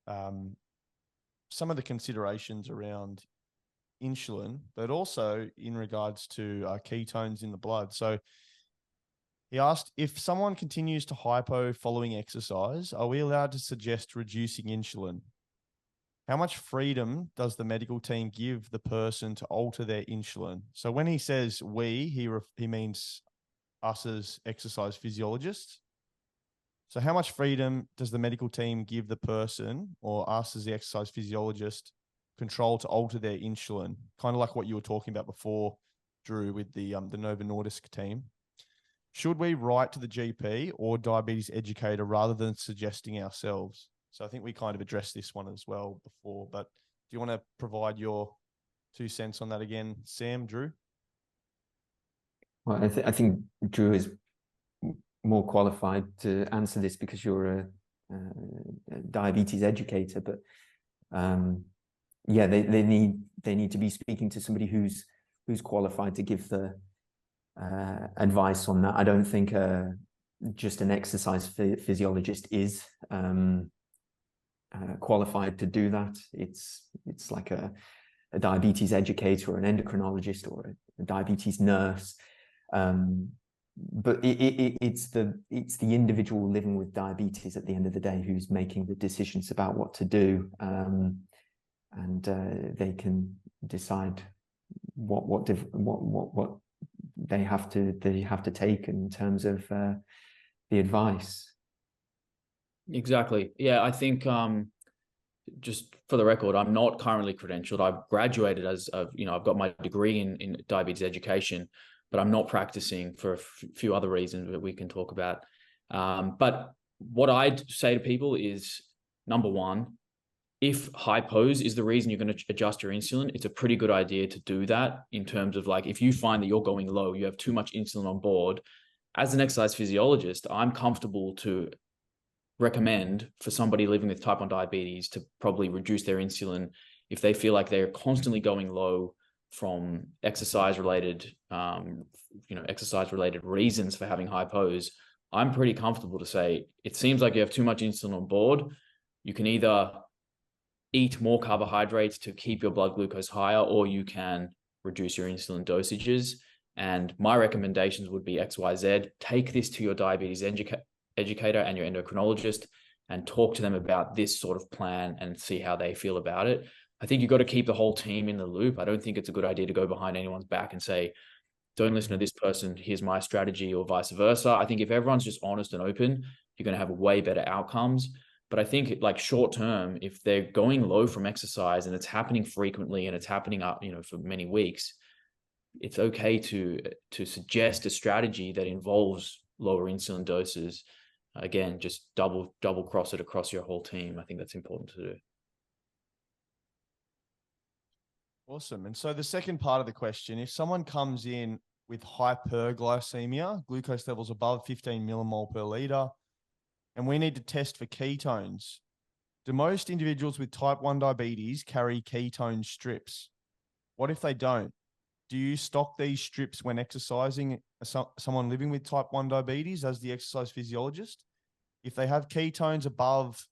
some of the considerations around insulin, but also in regards to ketones in the blood. So he asked, if someone continues to hypo following exercise, are we allowed to suggest reducing insulin? How much freedom does the medical team give the person to alter their insulin? So when he says we, he means us as exercise physiologists. So how much freedom does the medical team give the person, or us as the exercise physiologist, control to alter their insulin? Kind of like what you were talking about before, Drew, with the Novo Nordisk team. Should we write to the GP or diabetes educator rather than suggesting ourselves? So I think we kind of addressed this one as well before, but do you want to provide your 2 cents on that again, Sam, Drew? Well, I think Drew is more qualified to answer this because you're a diabetes educator, but yeah, they need to be speaking to somebody who's qualified to give the advice on that. I don't think just an exercise physiologist is qualified to do that. It's like a diabetes educator or an endocrinologist or a diabetes nurse. But it's the individual living with diabetes at the end of the day who's making the decisions about what to do, and they can decide what they have to take in terms of the advice. Exactly. Yeah, I think just for the record, I'm not currently credentialed. I've graduated as I've got my degree in diabetes education, but I'm not practicing for a few other reasons that we can talk about. But what I'd say to people is, number one, if hypos is the reason you're going to adjust your insulin, it's a pretty good idea to do that in terms of like, if you find that you're going low, you have too much insulin on board. As an exercise physiologist, I'm comfortable to recommend for somebody living with type 1 diabetes to probably reduce their insulin if they feel like they're constantly going low from exercise related reasons for having hypos. I'm pretty comfortable to say, it seems like you have too much insulin on board. You can either eat more carbohydrates to keep your blood glucose higher, or you can reduce your insulin dosages. And my recommendations would be XYZ. Take this to your diabetes educator and your endocrinologist and talk to them about this sort of plan and see how they feel about it. I think you've got to keep the whole team in the loop. I don't think it's a good idea to go behind anyone's back and say, don't listen to this person, here's my strategy, or vice versa. I think if everyone's just honest and open, you're going to have way better outcomes. But I think like short term, if they're going low from exercise and it's happening frequently and it's happening up, for many weeks, it's okay to suggest a strategy that involves lower insulin doses. Again, just double cross it across your whole team. I think that's important to do. Awesome. And so the second part of the question, if someone comes in with hyperglycemia, glucose levels above 15 millimole per liter, and we need to test for ketones, do most individuals with type 1 diabetes carry ketone strips? What if they don't? Do you stock these strips when exercising someone living with type 1 diabetes as the exercise physiologist? If they have ketones above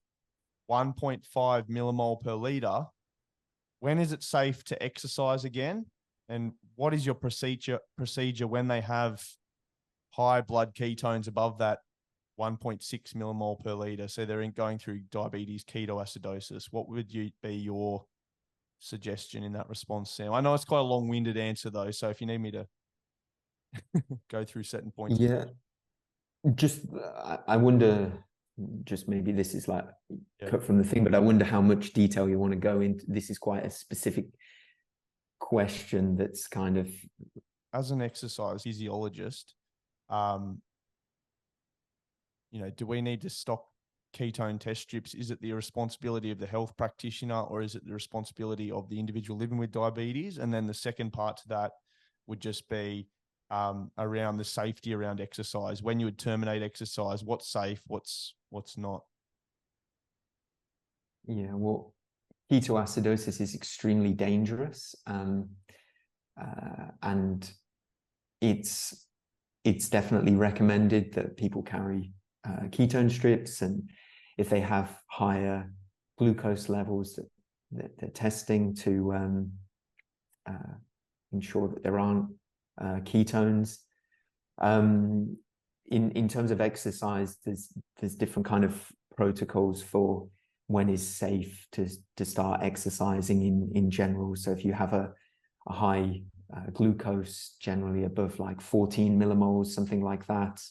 1.5 millimole per liter, when is it safe to exercise again? And what is your procedure when they have high blood ketones above that 1.6 millimole per liter? So they're going through diabetes ketoacidosis. What would be your suggestion in that response, Sam? I know it's quite a long-winded answer though, so if you need me to go through certain points. Yeah, just I wonder, just maybe this is like cut from the thing, but I wonder how much detail you want to go into. This is quite a specific question that's kind of, as an exercise physiologist, do we need to stock ketone test strips? Is it the responsibility of the health practitioner, or is it the responsibility of the individual living with diabetes? And then the second part to that would just be around the safety around exercise. When you would terminate exercise, what's safe, what's not? Yeah, well, ketoacidosis is extremely dangerous, and it's definitely recommended that people carry ketone strips, and if they have higher glucose levels, that they're testing to ensure that there aren't ketones. In terms of exercise, there's different kind of protocols for when is safe to start exercising in general. So if you have a high glucose, generally above like 14 millimoles, something like that,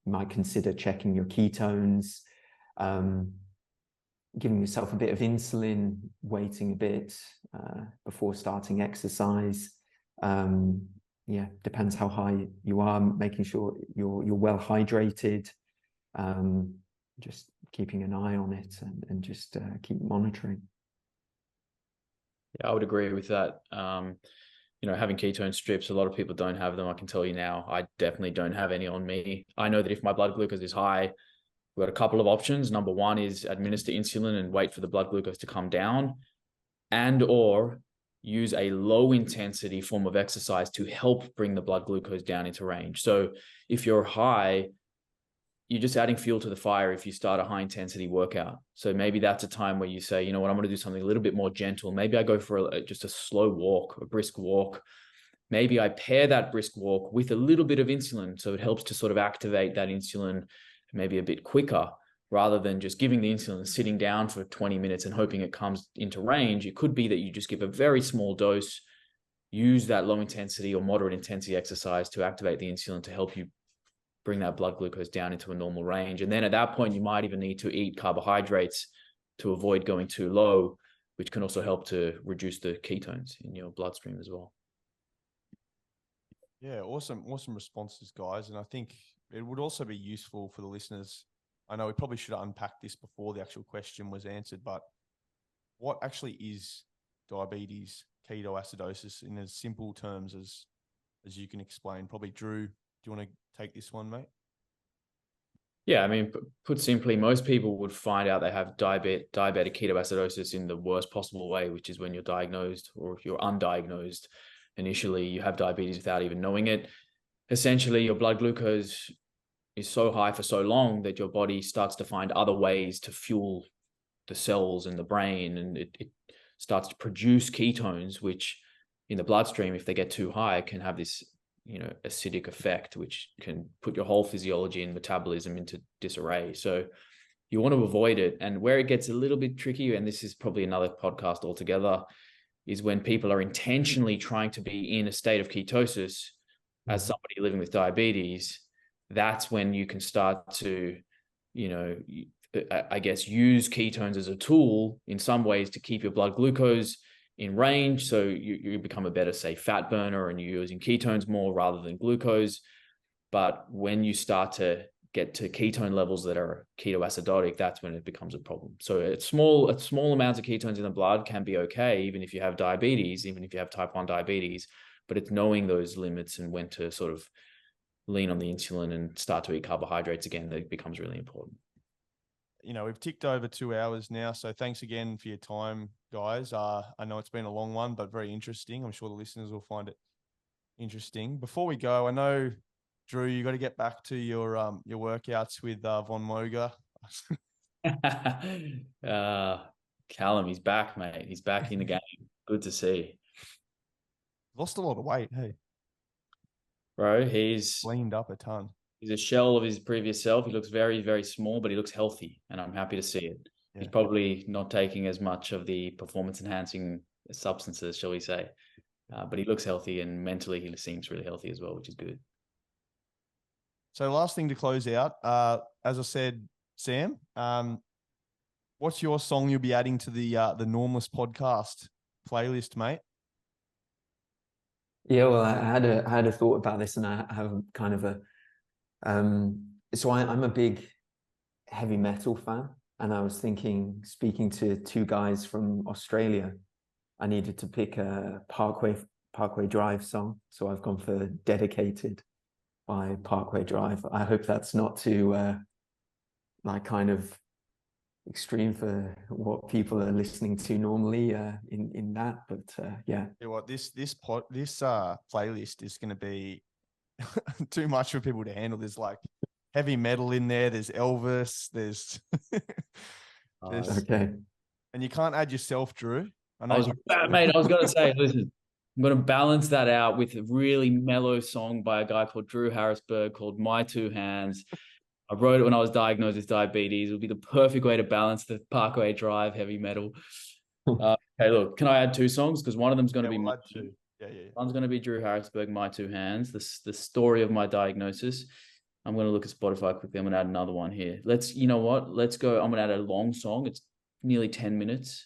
you might consider checking your ketones, giving yourself a bit of insulin, waiting a bit before starting exercise. Yeah, depends how high you are, making sure you're well hydrated. just keeping an eye on it and just keep monitoring. Yeah, I would agree with that. Having ketone strips, a lot of people don't have them. I can tell you now, I definitely don't have any on me. I know that if my blood glucose is high, we've got a couple of options. Number one is administer insulin and wait for the blood glucose to come down, and or use a low intensity form of exercise to help bring the blood glucose down into range. So if you're high, you're just adding fuel to the fire if you start a high intensity workout. So maybe that's a time where you say, you know what, I'm going to do something a little bit more gentle. Maybe I go for just a slow walk, a brisk walk. Maybe I pair that brisk walk with a little bit of insulin. So it helps to sort of activate that insulin maybe a bit quicker, rather than just giving the insulin, sitting down for 20 minutes and hoping it comes into range. It could be that you just give a very small dose, use that low intensity or moderate intensity exercise to activate the insulin to help you bring that blood glucose down into a normal range. And then at that point, you might even need to eat carbohydrates to avoid going too low, which can also help to reduce the ketones in your bloodstream as well. Yeah, awesome responses, guys. And I think it would also be useful for the listeners. I know we probably should have unpacked this before the actual question was answered, but what actually is diabetes ketoacidosis in as simple terms as you can explain? Probably Drew, do you want to take this one, mate? Yeah, I mean, put simply, most people would find out they have diabetic ketoacidosis in the worst possible way, which is when you're diagnosed, or if you're undiagnosed initially, you have diabetes without even knowing it. Essentially, your blood glucose is so high for so long that your body starts to find other ways to fuel the cells in the brain, and it starts to produce ketones, which in the bloodstream, if they get too high, can have this acidic effect, which can put your whole physiology and metabolism into disarray. So you want to avoid it. And where it gets a little bit tricky, and this is probably another podcast altogether, is when people are intentionally trying to be in a state of ketosis as somebody living with diabetes. That's when you can start to, I guess, use ketones as a tool in some ways to keep your blood glucose in range. So you become a better, say, fat burner, and you're using ketones more rather than glucose. But when you start to get to ketone levels that are ketoacidotic, that's when it becomes a problem. So it's small amounts of ketones in the blood can be okay, even if you have diabetes, even if you have type 1 diabetes, but it's knowing those limits and when to sort of lean on the insulin and start to eat carbohydrates again that becomes really important. We've ticked over 2 hours now, so thanks again for your time, guys. I know it's been a long one, but very interesting. I'm sure the listeners will find it interesting. Before we go, I know, Drew, you got to get back to your workouts with Von Moga. Callum, he's back, mate. He's back in the game. Good to see. Lost a lot of weight, hey, bro. He's leaned up a ton. He's a shell of his previous self. He looks very, very small, but he looks healthy, and I'm happy to see it. Yeah. He's probably not taking as much of the performance-enhancing substances, shall we say. But he looks healthy, and mentally he seems really healthy as well, which is good. So last thing to close out, as I said, Sam, what's your song you'll be adding to the Normless podcast playlist, mate? Yeah, well, I had a thought about this, and I have kind of a so I'm a big heavy metal fan, and I was thinking, speaking to two guys from Australia, I needed to pick a Parkway Drive song, so I've gone for Dedicated by Parkway Drive. I hope that's not too like kind of extreme for what people are listening to normally in that, but yeah. You know what, this playlist is going to be too much for people to handle. There's like heavy metal in there. There's Elvis. There's, okay. And you can't add yourself, Drew. I was going to say, listen, I'm going to balance that out with a really mellow song by a guy called Drew Harrisberg called My Two Hands. I wrote it when I was diagnosed with diabetes. It would be the perfect way to balance the Parkway Drive heavy metal. Okay, look, can I add two songs? Because one of them's going to be we'll add two. Yeah. One's going to be Drew Harrisberg, My Two Hands, the story of my diagnosis. I'm going to look at Spotify quickly. I'm going to add another one here. You know what? Let's go. I'm going to add a long song. It's nearly 10 minutes.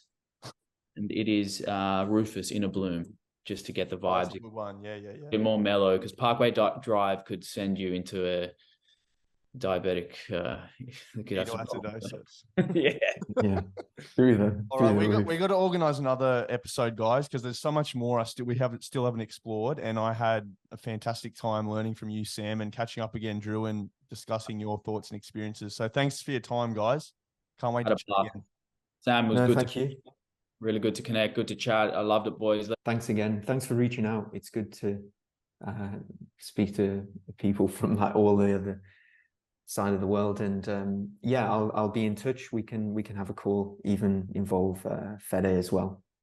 And it is Rufus, In a Bloom, just to get the vibes. That's a good one. Yeah. A bit more mellow, because Parkway Drive could send you into diabetic. You could have some Ketoacidosis. yeah. Yeah. Through the All right, through the we got to organize another episode, guys, because there's so much more we still haven't explored. And I had a fantastic time learning from you, Sam, and catching up again, Drew, and discussing your thoughts and experiences. So thanks for your time, guys. Can't wait to chat again. Sam, it was No, good. thank you. Really good to connect. Good to chat. I loved it, boys. Thanks again. Thanks for reaching out. It's good to speak to people from like all the other side of the world. And yeah, I'll be in touch. We can have a call, even involve Fede as well.